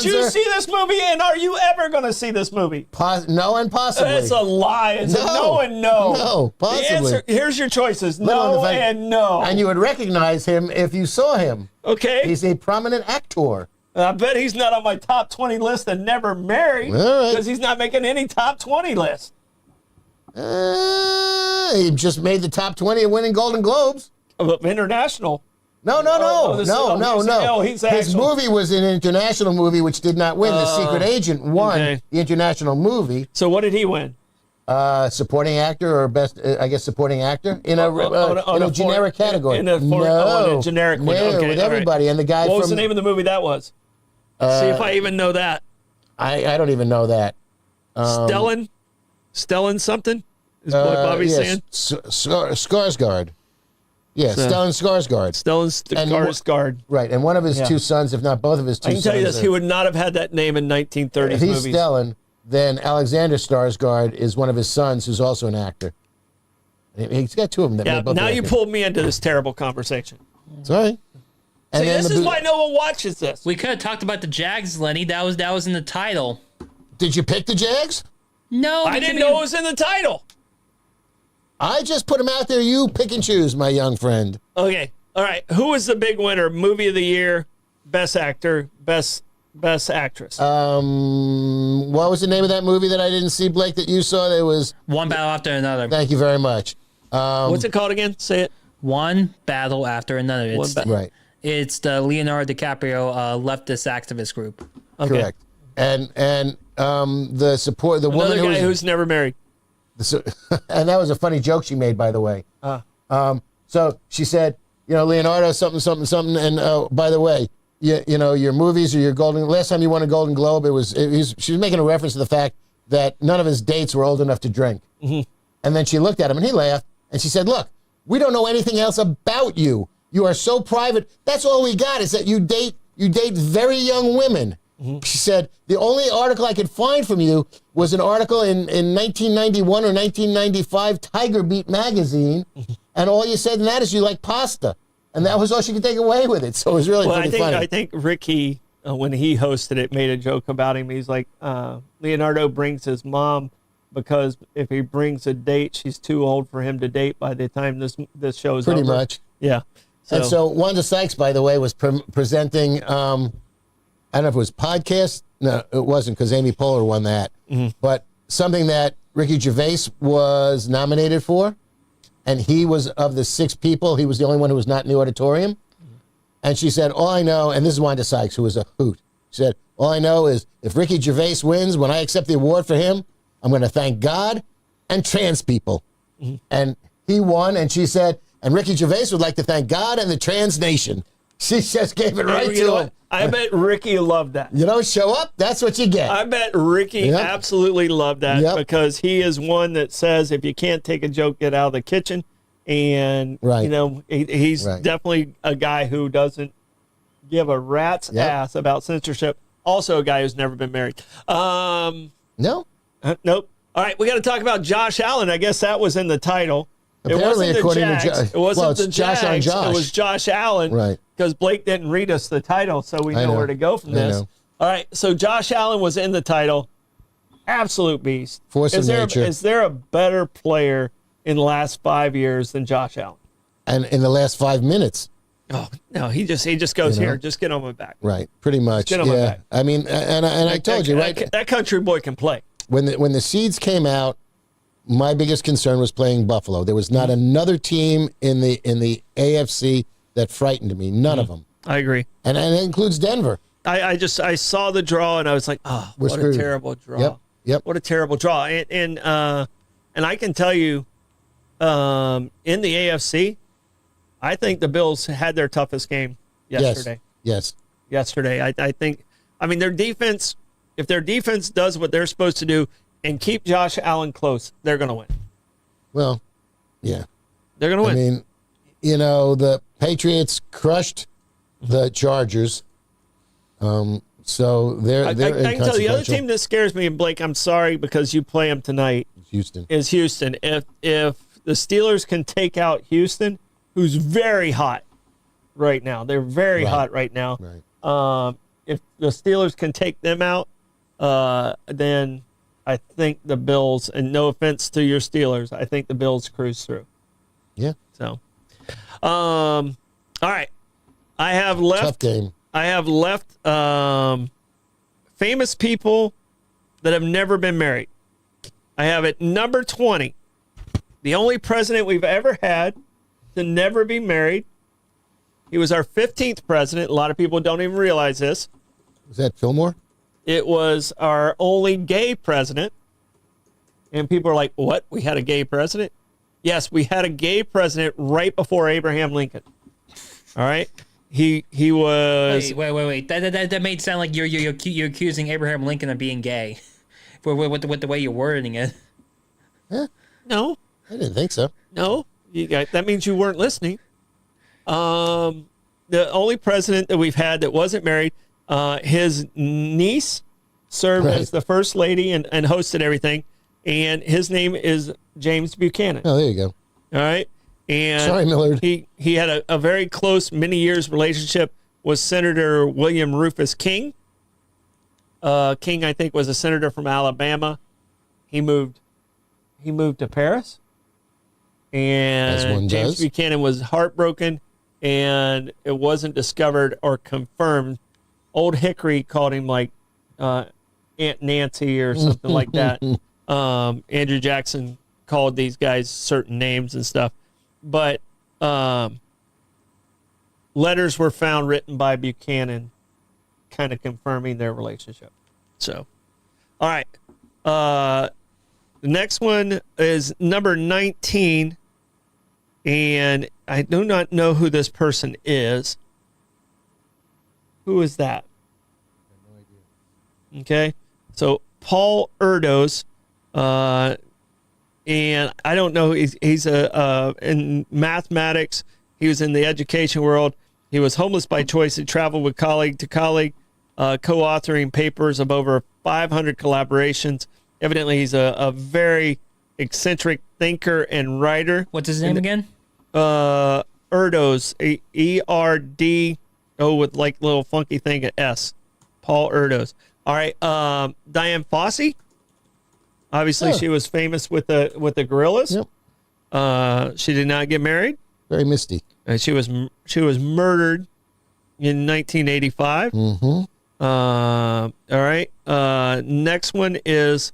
S2: you
S1: are
S2: see this movie? And are you ever going to see this movie?
S1: no, and possibly.
S2: It's a lie. It's a no and no.
S1: No, possibly.
S2: The answer, here's your choices.
S1: Let alone
S2: No
S1: the fact-
S2: and no.
S1: And you would recognize him if you saw him.
S2: Okay.
S1: He's a prominent actor.
S2: I bet he's not on my top 20 list and never married.
S1: All right.
S2: Because he's not making any top 20 list.
S1: He just made the top 20 of winning Golden Globes.
S2: Of international.
S1: No.
S2: He's
S1: His
S2: actual.
S1: movie was an international movie which did not win. The Secret Agent won
S2: okay.
S1: the international movie.
S2: So what did he win?
S1: Supporting actor or best, I guess, supporting actor in a generic category.
S2: In a generic one.
S1: No,
S2: Okay,
S1: with
S2: all right.
S1: everybody. And the guy
S2: What
S1: from
S2: was the name of the movie that was? See if I even know that.
S1: I don't even know that.
S2: Stellan something? Is what Bobby's saying?
S1: Skarsgård. Yeah,
S2: So-
S1: Stellan Skarsgård.
S2: Stellan
S1: And he wa-
S2: Skarsgård.
S1: Right, and one of his
S2: Yeah.
S1: two sons, if not both of his two
S2: I
S1: sons.
S2: can tell you this:
S1: are-
S2: he would not have had that name in 1930s
S1: if he's
S2: movies.
S1: Stellan, then Alexander Skarsgård is one of his sons, who's also an actor. He's got two of them. That
S2: Yeah.
S1: made both
S2: Now
S1: the
S2: you
S1: record.
S2: pulled me into this terrible conversation.
S1: Sorry. And
S2: See,
S1: then
S2: this
S1: the
S2: is
S1: bo-
S2: why no one watches this.
S3: We could have talked about the Jags, Lenny. That was in the title.
S1: Did you pick the Jags?
S3: No,
S2: I didn't know it was in the title.
S1: I just put them out there. You pick and choose, my young friend.
S2: Okay. All right. Who was the big winner? Movie of the year, best actor, best actress.
S1: What was the name of that movie that I didn't see, Blake, that you saw? That was.
S3: One battle after another.
S1: Thank you very much.
S2: What's it called again? Say it.
S3: One battle after another.
S2: One
S3: It's,
S2: ba-
S1: Right.
S3: it's the Leonardo DiCaprio leftist activist group.
S2: Okay.
S1: Correct. And the support, the
S2: Another
S1: woman
S2: guy
S1: who was,
S2: who's never married.
S1: and that was a funny joke she made, by the way. So she said, Leonardo something, and by the way, your movies or your golden. Last time you won a Golden Globe, she was making a reference to the fact that none of his dates were old enough to drink. Mm-hmm. And then she looked at him and he laughed, and she said, "Look, we don't know anything else about you. You are so private. That's all we got is that you date very young women." She said, "The only article I could find from you was an article in 1991 or 1995 Tiger Beat magazine, and all you said in that is you like pasta, and that was all she could take away with it." So it was really
S2: Well,
S1: pretty funny.
S2: I think Ricky, when he hosted it, made a joke about him. He's like, Leonardo brings his mom because if he brings a date, she's too old for him to date by the time this show is
S1: Pretty
S2: over.
S1: much.
S2: Yeah.
S1: And so Wanda Sykes, by the way, was presenting. I don't know if it was podcast. No, it wasn't because Amy Poehler won that.
S2: Mm-hmm.
S1: But something that Ricky Gervais was nominated for, and he was of the 6 people, he was the only one who was not in the auditorium. And she said, "All I know," and this is Wanda Sykes, who was a hoot. She said, "All I know is if Ricky Gervais wins, when I accept the award for him, I'm going to thank God and trans people."
S2: Mm-hmm.
S1: And he won, and she said, "And Ricky Gervais would like to thank God and the trans nation." She just gave it right
S2: You know
S1: to
S2: what?
S1: him.
S2: I bet Ricky loved that.
S1: You don't show up, that's what you get.
S2: I bet Ricky
S1: Yep.
S2: absolutely loved that
S1: Yep.
S2: because he is one that says if you can't take a joke, get out of the kitchen. And,
S1: Right.
S2: he's
S1: Right.
S2: definitely a guy who doesn't give a rat's
S1: Yep.
S2: ass about censorship. Also a guy who's never been married.
S1: No?
S2: Nope. All right, we got to talk about Josh Allen. I guess that was in the title.
S1: Apparently,
S2: it wasn't
S1: according
S2: the
S1: to
S2: Jags.
S1: Jo-
S2: It wasn't
S1: well, it's
S2: the
S1: Josh on
S2: Jags.
S1: Josh.
S2: It was Josh Allen.
S1: Right.
S2: Because Blake didn't read us the title, so we
S1: I
S2: know
S1: know.
S2: where to go from
S1: I
S2: this.
S1: know.
S2: All right, so Josh Allen was in the title. Absolute beast.
S1: Force of nature.
S2: Is there a better player in the last 5 years than Josh Allen?
S1: And in the last 5 minutes.
S2: Oh no, he just goes
S1: You know?
S2: here. Just get on my back.
S1: Right, pretty much.
S2: get on my
S1: Yeah.
S2: back.
S1: I mean, and I told you, right?
S2: That country boy can play.
S1: When the seeds came out, my biggest concern was playing Buffalo. There was not another team in the AFC that frightened me. None of them.
S2: I agree.
S1: And it includes Denver.
S2: I saw the draw and I was like, oh,
S1: We're
S2: what
S1: screwed.
S2: a terrible draw.
S1: Yep.
S2: What a terrible draw. And I can tell you, in the AFC, I think the Bills had their toughest game yesterday.
S1: Yes.
S2: Yesterday, I think. I mean, their defense. If their defense does what they're supposed to do and keep Josh Allen close, they're going to win.
S1: Well, yeah.
S2: They're going to
S1: I
S2: win.
S1: mean, the Patriots crushed the Chargers. So they're
S2: I can tell you the other
S1: inconsequential.
S2: team that scares me, and Blake, I'm sorry because you play them tonight,
S1: Houston.
S2: is Houston. If the Steelers can take out Houston, who's very hot right now, they're very
S1: Right.
S2: hot right now.
S1: Right.
S2: If the Steelers can take them out, then I think the Bills, and no offense to your Steelers, I think the Bills cruise through.
S1: Yeah.
S2: So, all right. I have left.
S1: Tough game.
S2: I have left famous people that have never been married. I have at number 20, the only president we've ever had to never be married. He was our 15th president. A lot of people don't even realize this.
S1: Was that Fillmore?
S2: It was our only gay president. And people are like, what? We had a gay president? Yes, we had a gay president right before Abraham Lincoln. All right? He was...
S3: Wait. That made it sound like you're accusing Abraham Lincoln of being gay, with the way you're wording it.
S1: Huh?
S2: No,
S1: I didn't think so.
S2: no. That means you weren't listening. The only president that we've had that wasn't married, his niece served
S1: Right.
S2: as the first lady and hosted everything. And his name is James Buchanan.
S1: Oh, there you go.
S2: All right. And
S1: Sorry, Millard.
S2: He had a very close, many years relationship with Senator William Rufus King. King, I think, was a senator from Alabama. He moved to Paris.
S1: As one
S2: And James
S1: does.
S2: Buchanan was heartbroken, and it wasn't discovered or confirmed. Old Hickory called him like Aunt Nancy or something like that. Andrew Jackson called these guys certain names and stuff. But letters were found written by Buchanan kind of confirming their relationship. So, all right. The next one is number 19. And I do not know who this person is. Who is that? I have no idea. Okay. So Paul Erdos, and I don't know. He's in mathematics. He was in the education world. He was homeless by choice. He traveled with colleague to colleague, co-authoring papers of over 500 collaborations. Evidently, he's a very eccentric thinker and writer.
S3: What's his name again?
S2: Erdos, E-R-D-O with like little funky thing at S. Paul Erdos. All right. Diane Fossey. Obviously, she was famous with the Gorillas.
S1: Yep.
S2: She did not get married.
S1: Very misty.
S2: She was murdered in 1985.
S1: Mm-hmm.
S2: All right. Next one is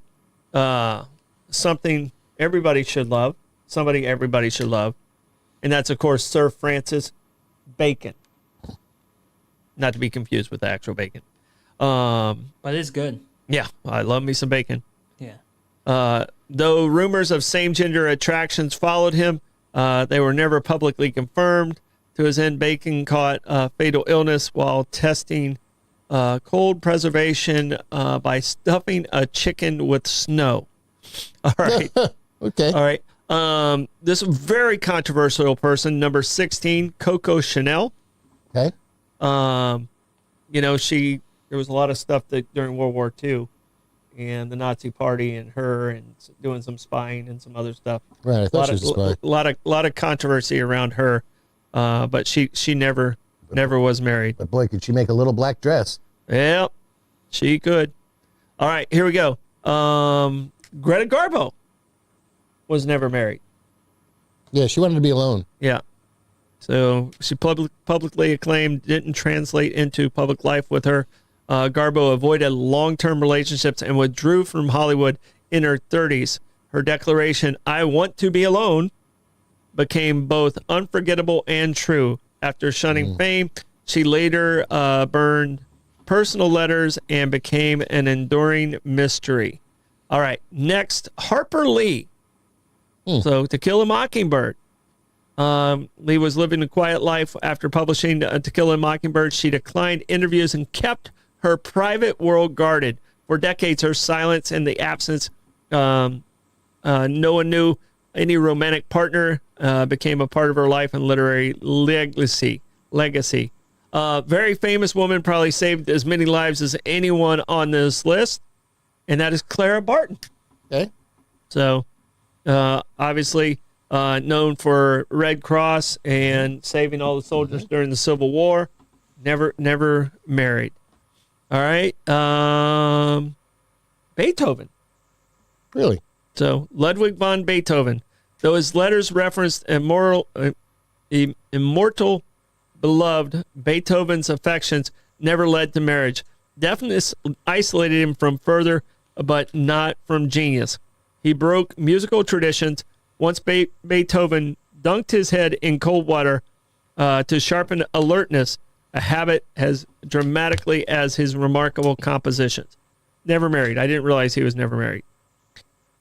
S2: something everybody should love. Somebody everybody should love. And that's, of course, Sir Francis Bacon. Not to be confused with the actual bacon.
S3: But it's good.
S2: Yeah, I love me some bacon.
S3: Yeah.
S2: Though rumors of same-gender attractions followed him, they were never publicly confirmed. To his end, Bacon caught fatal illness while testing cold preservation by stuffing a chicken with snow. All right.
S1: Okay.
S2: All right. This very controversial person, number 16, Coco Chanel.
S1: Okay.
S2: You know, there was a lot of stuff that during World War II and the Nazi Party and her and doing some spying and some other stuff.
S1: Right. I thought she was a spy.
S2: A lot of controversy around her. But she never was married.
S1: But boy, could she make a little black dress.
S2: Yep, she could. All right, here we go. Greta Garbo was never married.
S1: Yeah, she wanted to be alone.
S2: Yeah. So she publicly acclaimed, didn't translate into public life with her. Garbo avoided long-term relationships and withdrew from Hollywood in her 30s. Her declaration, "I want to be alone," became both unforgettable and true. After shunning fame, she later burned personal letters and became an enduring mystery. All right, next, Harper Lee. So, To Kill a Mockingbird. Lee was living a quiet life after publishing To Kill a Mockingbird. She declined interviews and kept her private world guarded. For decades, her silence and the absence, no one knew any romantic partner, became a part of her life and literary legacy. Very famous woman, probably saved as many lives as anyone on this list, and that is Clara Barton.
S1: Okay.
S2: So, obviously, known for Red Cross and saving all the soldiers during the Civil War. Never married. All right. Beethoven.
S1: Really?
S2: So, Ludwig von Beethoven. Though his letters referenced immortal beloved, Beethoven's affections never led to marriage. Deafness isolated him from further, but not from genius. He broke musical traditions. Once Beethoven dunked his head in cold water to sharpen alertness, a habit as dramatically as his remarkable compositions. Never married. I didn't realize he was never married.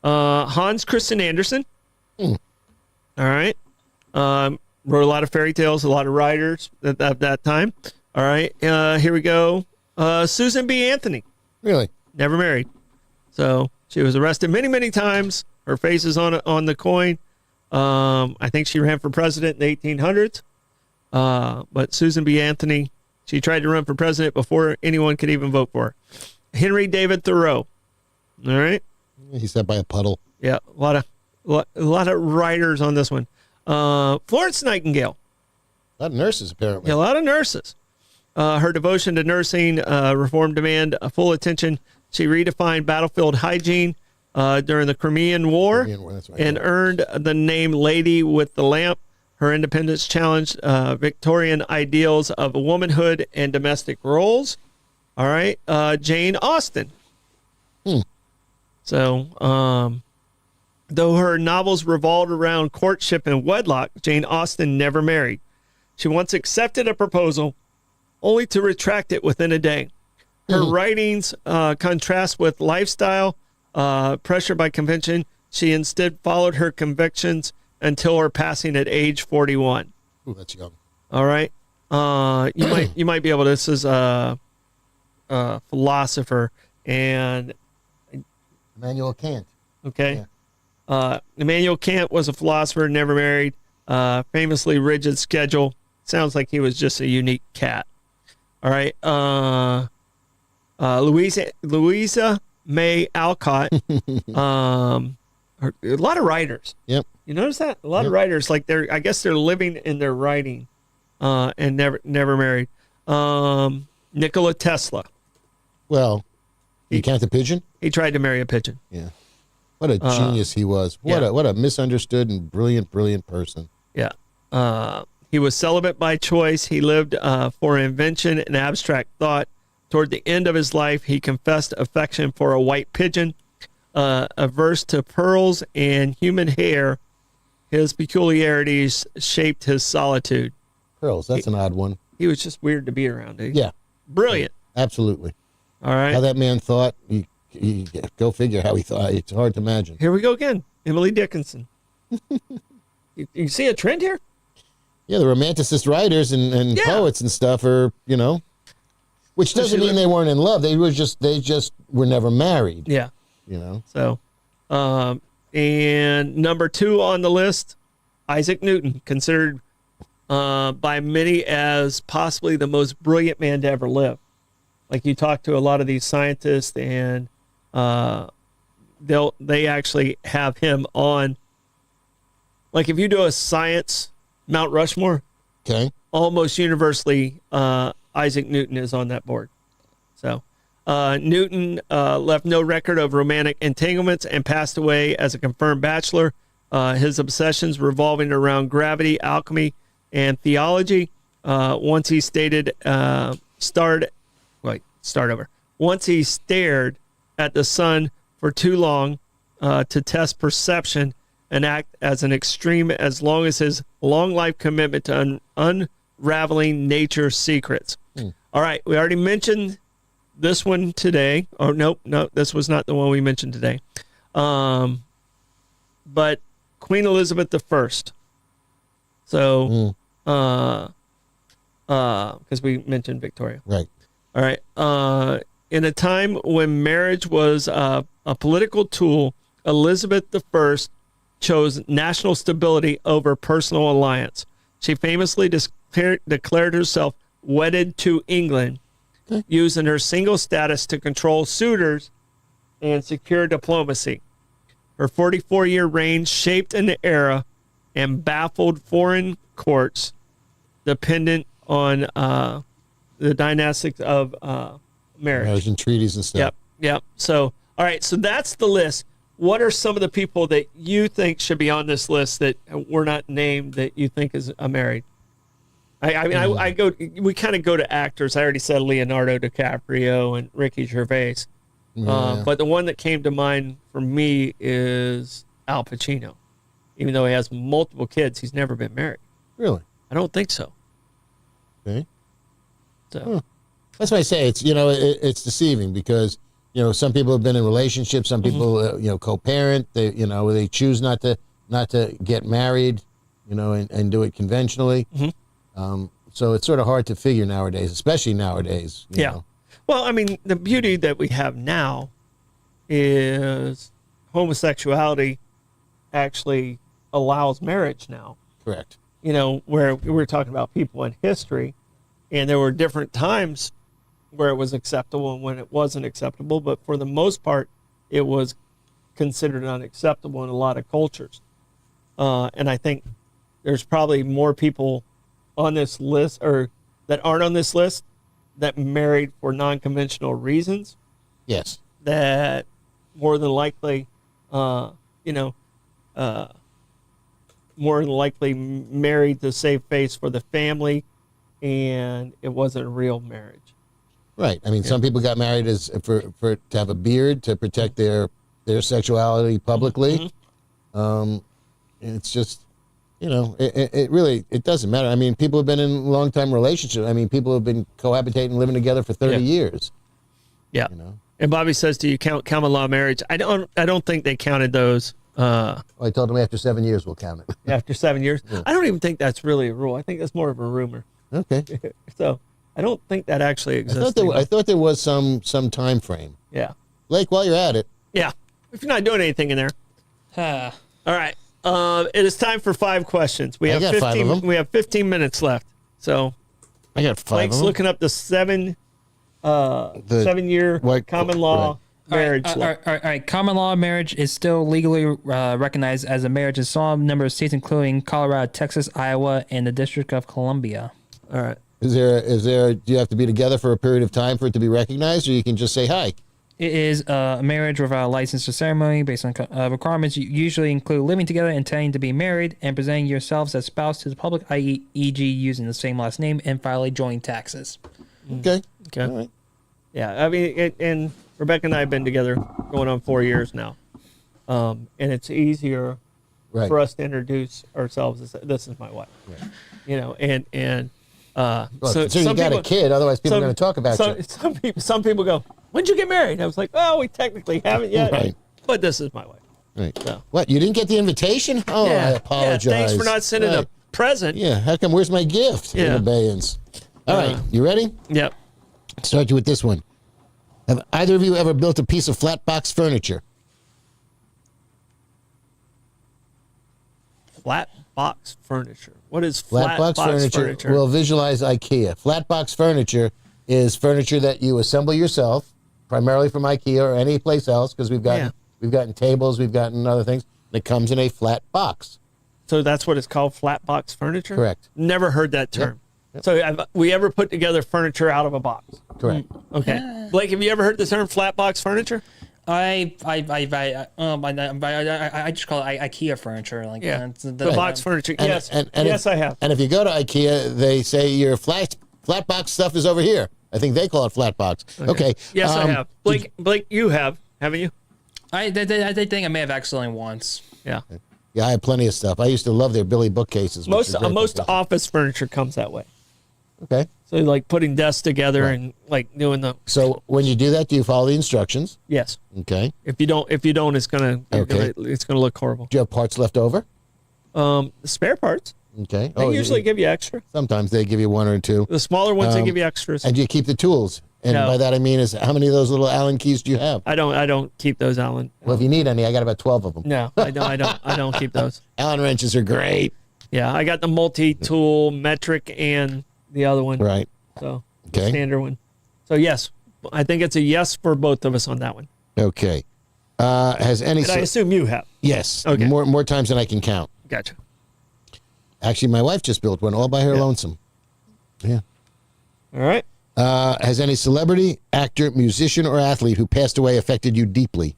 S2: Hans Christian Andersen. All right. Wrote a lot of fairy tales, a lot of writers at that time. All right. Here we go. Susan B. Anthony.
S1: Really?
S2: Never married. So she was arrested many, many times. Her face is on the coin. I think she ran for president in the 1800s. But Susan B. Anthony, she tried to run for president before anyone could even vote for her. Henry David Thoreau. All right.
S1: He sat by a puddle.
S2: Yeah, a lot of writers on this one. Florence Nightingale.
S1: A lot of nurses, apparently.
S2: Yeah, a lot of nurses. Her devotion to nursing reform demand full attention. She redefined battlefield hygiene during the Crimean War
S1: That's right.
S2: and earned the name Lady with the Lamp. Her independence challenged Victorian ideals of womanhood and domestic roles. All right. Jane Austen. So, though her novels revolved around courtship and wedlock, Jane Austen never married. She once accepted a proposal only to retract it within a day. Her writings contrast with lifestyle, pressure by convention. She instead followed her convictions until her passing at age 41.
S1: Ooh, that's young.
S2: All right. You might be able to, this is a philosopher and
S1: Immanuel Kant.
S2: okay. Immanuel Kant was a philosopher, never married, famously rigid schedule. Sounds like he was just a unique cat. All right. Louisa May Alcott. A lot of writers.
S1: Yep.
S2: You notice that? A lot of writers, like I guess they're living in their writing, and never married. Nikola Tesla.
S1: Well, you count the pigeon?
S2: He tried to marry a pigeon.
S1: Yeah. What a genius he was. What a misunderstood and brilliant person.
S2: Yeah. He was celibate by choice. He lived for invention and abstract thought. Toward the end of his life, he confessed affection for a white pigeon, averse to pearls and human hair. His peculiarities shaped his solitude.
S1: Pearls, that's an odd one.
S2: He was just weird to be around.
S1: Yeah.
S2: Brilliant.
S1: Absolutely.
S2: All right.
S1: How that man thought, you go figure how he thought. It's hard to imagine.
S2: Here we go again. Emily Dickinson. you see a trend here?
S1: Yeah, the romanticist writers and poets and stuff are, which doesn't mean they weren't in love. They just were never married.
S2: Yeah. So, and number 2 on the list, Isaac Newton, considered by many as possibly the most brilliant man to ever live. Like you talk to a lot of these scientists, and they actually have him on. Like if you do a science Mount Rushmore,
S1: Okay.
S2: almost universally, Isaac Newton is on that board. So Newton left no record of romantic entanglements and passed away as a confirmed bachelor. His obsessions revolving around gravity, alchemy, and theology. Once he stared at the sun for too long to test perception and act as an extreme as long as his long life commitment to unraveling nature's secrets. All right, we already mentioned this one today. Oh, no, this was not the one we mentioned today. But Queen Elizabeth I. So, because we mentioned Victoria.
S1: Right.
S2: All right. In a time when marriage was a political tool, Elizabeth I chose national stability over personal alliance. She famously declared herself wedded to England, using her single status to control suitors and secure diplomacy. Her 44-year reign shaped an era and baffled foreign courts dependent on the dynastics of marriage
S1: and treaties and stuff.
S2: Yep. So, all right. So that's the list. What are some of the people that you think should be on this list that were not named that you think is married? We kind of go to actors. I already said Leonardo DiCaprio and Ricky Gervais. But the one that came to mind for me is Al Pacino. Even though he has multiple kids, he's never been married.
S1: Really?
S2: I don't think so.
S1: Okay.
S2: So
S1: that's why I say it's deceiving because some people have been in relationships, some people co-parent. They choose not to get married, and do it conventionally. So it's sort of hard to figure nowadays, especially nowadays. You know.
S2: Well, I mean, the beauty that we have now is homosexuality actually allows marriage now.
S1: Correct.
S2: you know, where we were talking about people in history, and there were different times where it was acceptable and when it wasn't acceptable, but for the most part, it was considered unacceptable in a lot of cultures. And I think there's probably more people on this list or that aren't on this list that married for non-conventional reasons.
S1: Yes.
S2: That more than likely, more than likely married to save face for the family, and it wasn't a real marriage.
S1: Right. I mean, some people got married as for to have a beard to protect their sexuality publicly.
S2: Mm-hmm.
S1: It's just, it really doesn't matter. I mean, people have been in long-time relationships. I mean, people have been cohabitating, living together for 30 years.
S2: Yeah. And Bobby says, "Do you count common law marriage?" I don't think they counted those.
S1: I told them after 7 years we'll count it.
S2: After 7 years, yeah. I don't even think that's really a rule. I think that's more of a rumor.
S1: Okay.
S2: So I don't think that actually exists.
S1: I thought there was some time frame.
S2: Yeah.
S1: Blake, while you're at it.
S2: Yeah. If you're not doing anything in there. All right. It is time for 5 questions. We have 15.
S1: 5 of them.
S2: We have 15 minutes left. So
S1: I got 5
S2: Blake's
S1: of them.
S2: looking up the 7-year common law marriage.
S3: All right. Common law marriage is still legally recognized as a marriage in some number of states, including Colorado, Texas, Iowa, and the District of Columbia.
S2: All right.
S1: Is there? Do you have to be together for a period of time for it to be recognized, or you can just say hi?
S3: It is a marriage without a license or ceremony based on requirements. You usually include living together, intending to be married, and presenting yourselves as spouse to the public, e.g. using the same last name, and filing joint taxes.
S1: Okay.
S2: All right. Yeah, I mean, and Rebecca and I have been together going on 4 years now, and it's easier for us to introduce ourselves as this is my wife. Right.
S1: So you got a kid, otherwise people are going to talk about you.
S2: Some people go, "When'd you get married?" I was like, "Oh, we technically haven't yet,
S1: right.
S2: But this is my wife."
S1: Right.
S2: So.
S1: What? You didn't get the invitation? Oh,
S2: yeah.
S1: I apologize.
S2: Yeah, thanks for not sending a present.
S1: Yeah. How come? Where's my gift? In abeyance. All right. You ready?
S2: Yep.
S1: Start you with this one. Have either of you ever built a piece of flat box furniture?
S2: Flat box furniture. What is
S1: flat box furniture? Well, visualize IKEA. Flat box furniture is furniture that you assemble yourself, primarily from IKEA or any place else, because we've gotten tables, we've gotten other things. It comes in a flat box.
S2: So that's what it's called, flat box furniture? Correct. Never heard that term. Yep. So have we ever put together furniture out of a box?
S1: Correct.
S2: Okay. Blake, have you ever heard the term flat box furniture?
S3: I just call it IKEA furniture. Like
S2: the box furniture. Yes, yes, I have.
S1: And if you go to IKEA, they say your flat box stuff is over here. I think they call it flat box. Okay.
S2: Yes, I have. Blake, you have, haven't you?
S3: I think I may have accidentally once.
S2: Yeah.
S1: Yeah, I have plenty of stuff. I used to love their Billy bookcases.
S2: Most office furniture comes that way.
S1: Okay.
S2: So like putting desks together and like doing the.
S1: So when you do that, do you follow the instructions?
S2: Yes.
S1: Okay.
S2: If you don't, it's gonna look horrible.
S1: Do you have parts left over?
S2: Spare parts.
S1: Okay.
S2: They usually give you extra.
S1: Sometimes they give you 1 or 2.
S2: The smaller ones they give you extras.
S1: And do you keep the tools? And by that I mean is how many of those little Allen keys do you have?
S2: I don't keep those Allen.
S1: Well, if you need any, I got about 12 of them.
S2: No, I don't keep those.
S1: Allen wrenches are great.
S2: Yeah, I got the multi-tool metric and the other one.
S1: Right.
S2: So the standard one. So yes, I think it's a yes for both of us on that one.
S1: Okay. Has any?
S2: And I assume you have.
S1: Yes.
S2: Okay.
S1: More times than I can count.
S2: Gotcha.
S1: Actually, my wife just built one all by her lonesome. Yeah.
S2: All right.
S1: Has any celebrity, actor, musician, or athlete who passed away affected you deeply?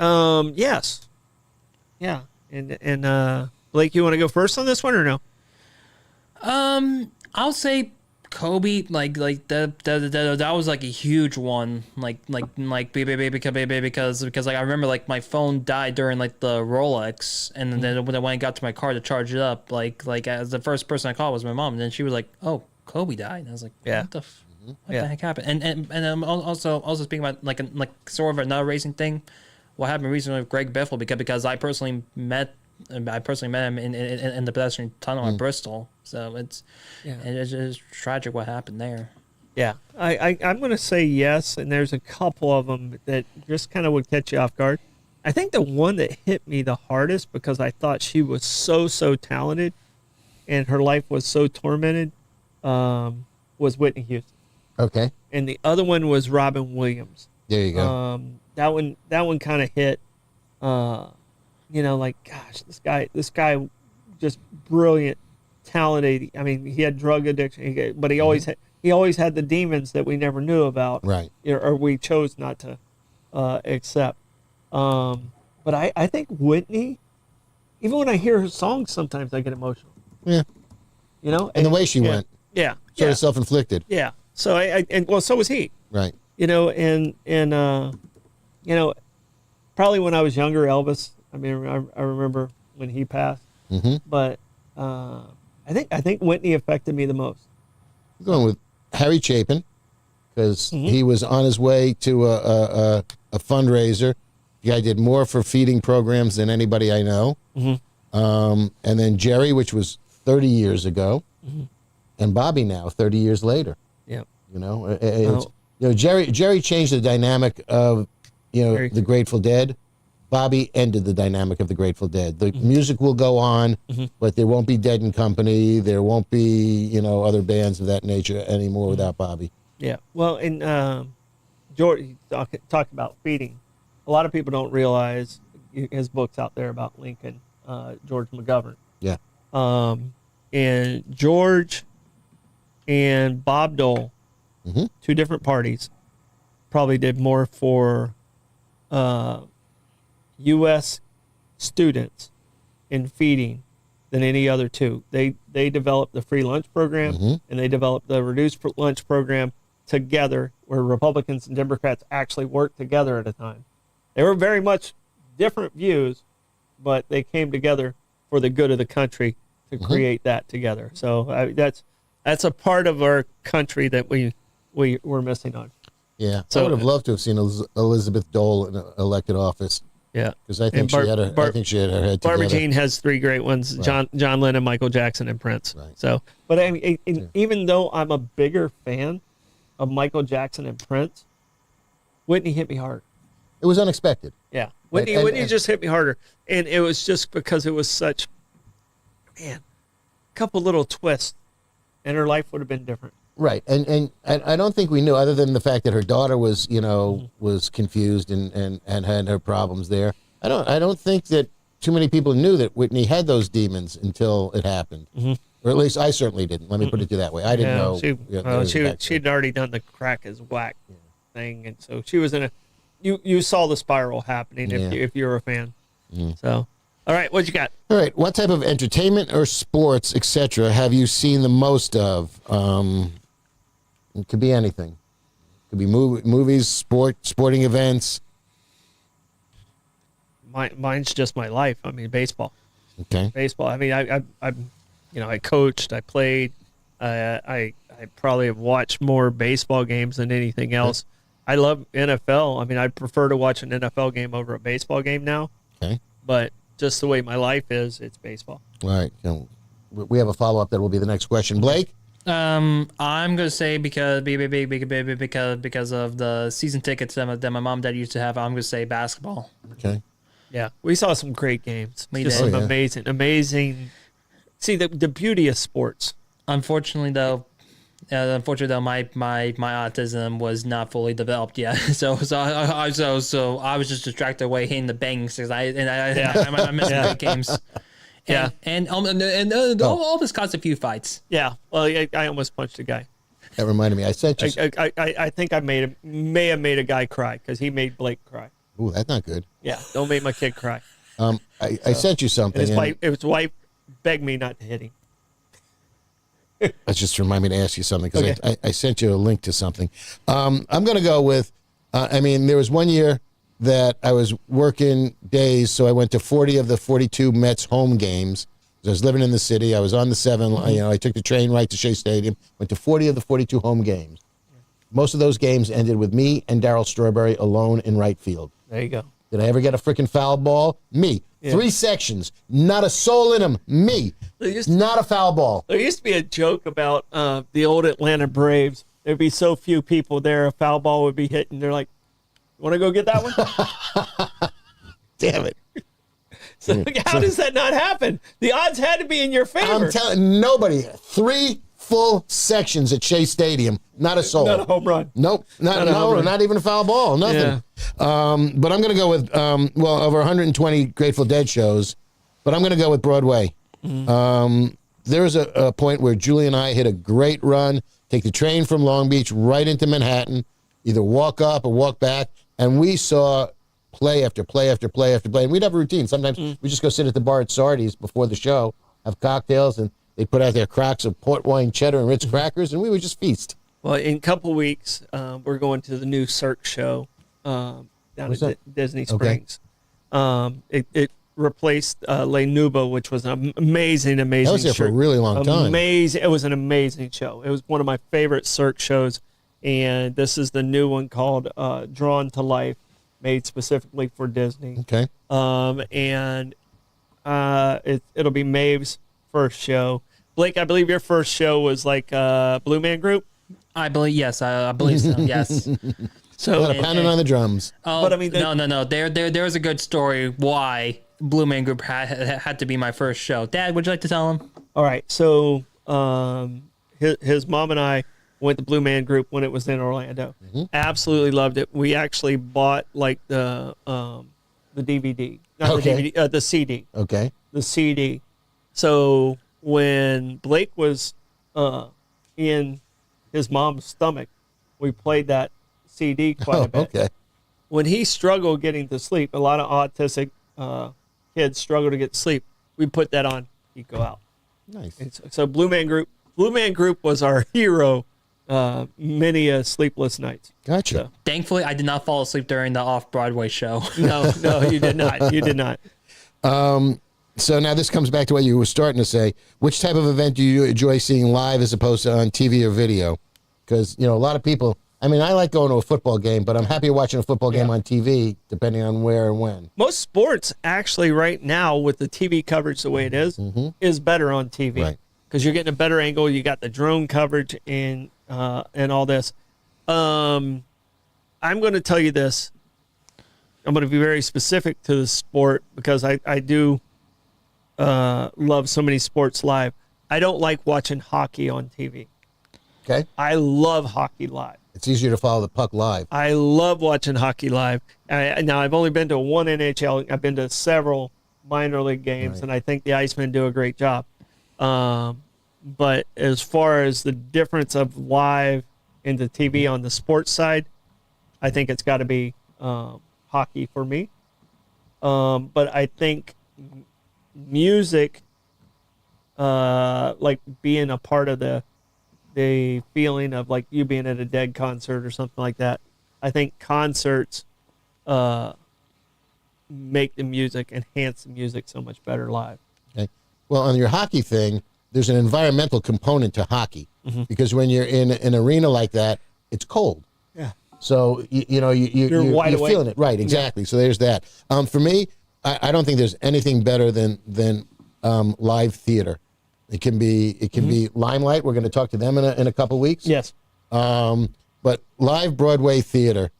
S2: Yes. Yeah. And Blake, you want to go first on this one or no?
S3: I'll say Kobe. Like that was like a huge one. Because like I remember like my phone died during like the Rolex, and then when I got to my car to charge it up, like as the first person I called was my mom, and then she was like, "Oh, Kobe died," and I was like, "What the the heck happened?" And I'm also speaking about like sort of another racing thing. What happened recently with Greg Biffle because I personally met him in the pedestrian tunnel in Bristol. So it's just tragic what happened there.
S2: Yeah, I'm going to say yes, and there's a couple of them that just kind of would catch you off guard. I think the one that hit me the hardest because I thought she was so talented and her life was so tormented was Whitney Houston.
S1: Okay.
S2: And the other one was Robin Williams.
S1: There you go.
S2: That one kind of hit, like, gosh, this guy just brilliant, talented. I mean, he had drug addiction, but he always had the demons that we never knew about.
S1: Right.
S2: Or we chose not to accept. But I think Whitney, even when I hear her songs, sometimes I get emotional.
S1: Yeah. And the way she went.
S2: Yeah.
S1: Sort of self-inflicted.
S2: Yeah. So so was he.
S1: Right.
S2: Probably when I was younger, Elvis. I mean, I remember when he passed.
S1: Mm-hmm.
S2: But I think Whitney affected me the most.
S1: I'm going with Harry Chapin because he was on his way to a fundraiser. The guy did more for feeding programs than anybody I know. Mm-hmm. And then Jerry, which was 30 years ago, and Bobby now, 30 years later.
S2: Yeah.
S1: Jerry changed the dynamic of, the Grateful Dead. Bobby ended the dynamic of the Grateful Dead. The music will go on, but there won't be Dead and Company. There won't be, other bands of that nature anymore without Bobby.
S2: Yeah. Well, and George talk about feeding. A lot of people don't realize his book's out there about Lincoln, George McGovern.
S1: Yeah.
S2: And George and Bob Dole, two different parties, probably did more for U.S. students in feeding than any other two. They developed the free lunch program and they developed the reduced lunch program together, where Republicans and Democrats actually worked together at a time. They were very much different views, but they came together for the good of the country to create that together. So that's a part of our country that we're missing on.
S1: Yeah,
S2: so,
S1: I would have loved to have seen Elizabeth Dole in elected office.
S2: Yeah,
S1: because I think she had her head together.
S2: Barbara Jean has three great ones: right. John Lennon, Michael Jackson, and Prince.
S1: Right.
S2: So, but I mean, even though I'm a bigger fan of Michael Jackson and Prince, Whitney hit me hard.
S1: It was unexpected.
S2: Yeah, Whitney just hit me harder, and it was just because it was such, a couple little twists, and her life would have been different.
S1: Right, and I don't think we knew, other than the fact that her daughter was, was confused and had her problems there. I don't think that too many people knew that Whitney had those demons until it happened, or at least I certainly didn't. Let me put it to that way. I didn't know.
S2: She'd already done the crack as whack thing, and so she was in a. You saw the spiral happening if you're a fan. So, all right, what you got?
S1: All right, what type of entertainment or sports, etc., have you seen the most of? It could be anything. It could be movies, sporting events.
S2: Mine's just my life. I mean, baseball.
S1: Okay.
S2: Baseball. I mean, I coached. I played. I probably have watched more baseball games than anything else. I love NFL. I mean, I prefer to watch an NFL game over a baseball game now.
S1: Okay.
S2: But just the way my life is, it's baseball.
S1: All right. We have a follow-up that will be the next question. Blake?
S3: I'm gonna say because of the season tickets that my mom and dad used to have, I'm gonna say basketball.
S1: Okay.
S2: Yeah, we saw some great games.
S3: We
S2: Just
S3: did.
S2: some amazing. See the beauty of sports.
S3: Unfortunately, though, my autism was not fully developed yet. So I was just distracted away hitting the bangs because I missed some great games. And almost caused a few fights.
S2: Yeah, well, I almost punched a guy.
S1: That reminded me. I sent you.
S2: I think I may have made a guy cry because he made Blake cry.
S1: Ooh, that's not good.
S2: Yeah, don't make my kid cry.
S1: I sent you something.
S2: His wife begged me not to hit him.
S1: That just reminded me to ask you something because
S2: Okay.
S1: I sent you a link to something. I'm going to go with. There was one year that I was working days, so I went to 40 of the 42 Mets home games. I was living in the city. I was on the 7. I took the train right to Shea Stadium. Went to 40 of the 42 home games. Most of those games ended with me and Darryl Strawberry alone in right field.
S2: There you go.
S1: Did I ever get a freaking foul ball? Me. Yeah. 3 sections. Not a soul in them. Me. Not a foul ball.
S2: There used to be a joke about the old Atlanta Braves. There'd be so few people there, a foul ball would be hit, and they're like, "Want to go get that one?"
S1: Damn it.
S2: So how does that not happen? The odds had to be in your favor.
S1: I'm telling nobody. 3 full sections at Shea Stadium. Not a soul.
S2: Not a home run.
S1: Nope. Not even a foul ball. Nothing. But I'm going to go with, over 120 Grateful Dead shows, but I'm going to go with Broadway. There was a point where Julie and I hit a great run, take the train from Long Beach right into Manhattan, either walk up or walk back, and we saw play after play after play after play. And we'd have a routine. Sometimes we just go sit at the bar at Sardi's before the show, have cocktails, and they put out their crocks of port wine, cheddar, and Ritz crackers, and we would just feast.
S2: Well, in a couple weeks, we're going to the new Cirque show down at Disney Springs. It replaced Les Nouveau, which was an amazing
S1: That was there for a really long time.
S2: Amazing. It was an amazing show. It was one of my favorite Cirque shows, and this is the new one called Drawn to Life, made specifically for Disney.
S1: Okay.
S2: It'll be Maeve's first show. Blake, I believe your first show was like Blue Man Group.
S3: I believe yes. I believe so. Yes.
S2: So
S1: pounding on the drums.
S3: Oh,
S2: but I mean,
S3: no. There's a good story why Blue Man Group had to be my first show. Dad, would you like to tell him?
S2: All right. So his mom and I went to Blue Man Group when it was in Orlando. Absolutely loved it. We actually bought like the DVD, not the DVD, the CD.
S1: Okay.
S2: The CD. So when Blake was in his mom's stomach, we played that CD quite a bit.
S1: Okay.
S2: When he struggled getting to sleep, a lot of autistic kids struggle to get to sleep. We put that on. He'd go out.
S1: Nice.
S2: So Blue Man Group was our hero many sleepless nights.
S1: Gotcha.
S2: So.
S3: Thankfully, I did not fall asleep during the off-Broadway show.
S2: No, you did not. You did not.
S1: So now this comes back to what you were starting to say. Which type of event do you enjoy seeing live as opposed to on TV or video? Because, a lot of people, I like going to a football game, but I'm happier watching a football game on TV, depending on where and when.
S2: Most sports, actually, right now, with the TV coverage the way it is better on TV.
S1: Right.
S2: Because you're getting a better angle. You got the drone coverage and all this. I'm going to tell you this. I'm going to be very specific to the sport because I do love so many sports live. I don't like watching hockey on TV.
S1: Okay.
S2: I love hockey live.
S1: It's easier to follow the puck live.
S2: I love watching hockey live. Now, I've only been to one NHL. I've been to several minor league games, and I think the Icemen do a great job. But as far as the difference of live into TV on the sports side, I think it's got to be hockey for me. But I think music, like being a part of the feeling of like you being at a Dead concert or something like that, I think concerts make the music, enhance the music so much better live.
S1: Okay. Well, on your hockey thing, there's an environmental component to hockey because when you're in an arena like that, it's cold.
S2: Yeah.
S1: So you're
S2: wide awake.
S1: feeling it, right? Exactly. Yeah. So there's that. For me, I don't think there's anything better than live theater. It can be Limelight. We're going to talk to them in a couple weeks.
S2: Yes.
S1: But live Broadway theater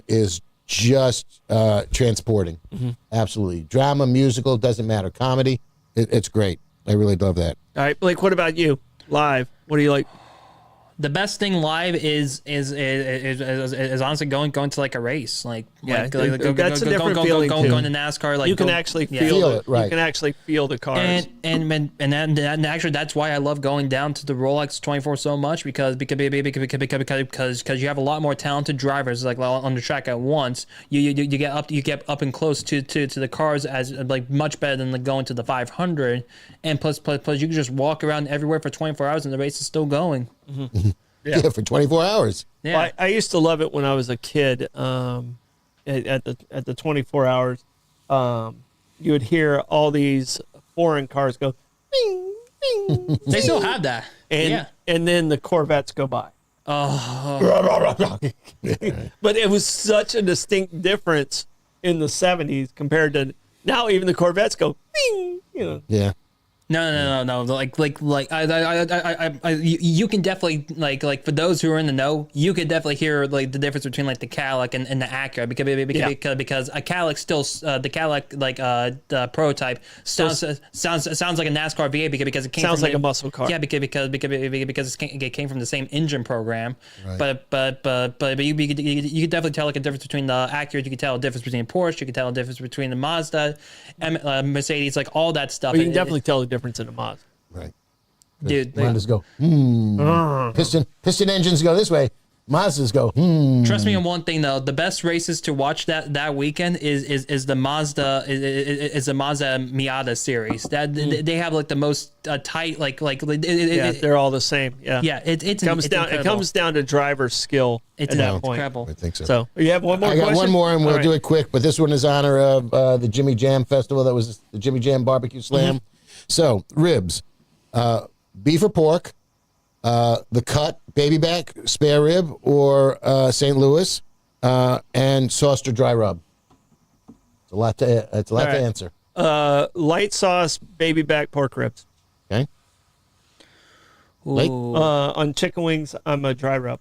S1: is just transporting. Absolutely. Drama, musical, doesn't matter. Comedy, it's great. I really love that.
S2: All right, Blake, what about you? Live. What do you like?
S3: The best thing live is honestly going to like a race,
S2: that's a different feeling too.
S3: Going to NASCAR, like
S2: you can actually feel it, right? You can actually feel the cars,
S3: and actually that's why I love going down to the Rolex 24 so much because you have a lot more talented drivers like on the track at once. You get up and close to the cars as like much better than going to the 500, and plus you can just walk around everywhere for 24 hours and the race is still going.
S1: Yeah, for 24 hours.
S2: Yeah, well, I used to love it when I was a kid. At the 24 hours, you would hear all these foreign cars go, bing, bing, bing.
S3: They still have that,
S2: and then the Corvettes go by.
S3: Oh,
S2: but it was such a distinct difference in the 70s compared to now. Even the Corvettes go, bing,
S1: Yeah.
S3: No. You can definitely like for those who are in the know, you could definitely hear like the difference between like the Cadillac and the Acura because a Cadillac still the Cadillac the prototype sounds like a NASCAR V8 because it came
S2: Sounds
S3: from
S2: like a muscle car.
S3: Yeah, because it came from the same engine program. Right. But you could definitely tell like a difference between the Acura. You could tell a difference between Porsche. You could tell a difference between the Mazda, Mercedes, like all that stuff.
S2: Well, you can definitely tell the difference in the Mazda.
S1: Right.
S3: Dude,
S1: Mazdas go, piston engines go this way. Mazdas go,
S3: Trust me on one thing though. The best races to watch that weekend is the Mazda is the Mazda Miata series. That they have like the most tight
S2: they're all the same. Yeah.
S3: Yeah, it
S2: comes down to driver skill at that point.
S3: Incredible.
S1: I think so.
S2: So you have one more
S1: I got
S2: question?
S1: one more, and we'll
S2: All
S1: do
S2: right.
S1: it quick. But this one is honor of the Jimmy Jam Festival. That was the Jimmy Jam Barbecue Slam. So ribs, beef or pork, the cut, baby back, spare rib, or St. Louis, and sauced or dry rub. It's a lot to
S2: right.
S1: answer.
S2: Light sauce, baby back pork ribs.
S1: Okay.
S3: Ooh.
S2: On chicken wings, I'm a dry rub.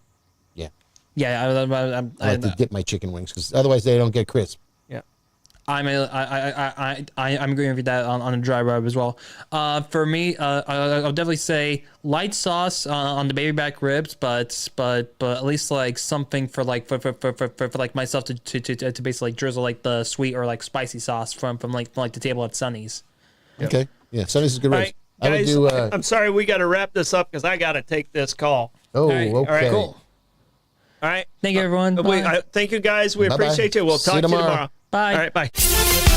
S1: Yeah.
S3: Yeah,
S1: I like to dip my chicken wings because otherwise they don't get crisp.
S2: Yeah.
S3: I'm agreeing with that on a dry rub as well. For me, I'll definitely say light sauce on the baby back ribs, but at least like something for like like myself to basically drizzle like the sweet or like spicy sauce from like the table at Sonny's.
S2: Yep.
S1: Okay. Yeah. Sonny's is good.
S2: All
S1: Ribs.
S2: right, guys,
S1: I would do.
S2: I'm sorry we got to wrap this up because I got to take this call.
S1: Oh,
S3: right.
S1: okay.
S2: All right,
S3: Cool.
S2: All right.
S3: Thank you, everyone. Bye.
S2: Thank you, guys. We
S1: Bye-bye.
S2: appreciate you. We'll
S1: See you
S2: talk to you
S1: tomorrow.
S2: tomorrow.
S3: Bye.
S2: All right. Bye.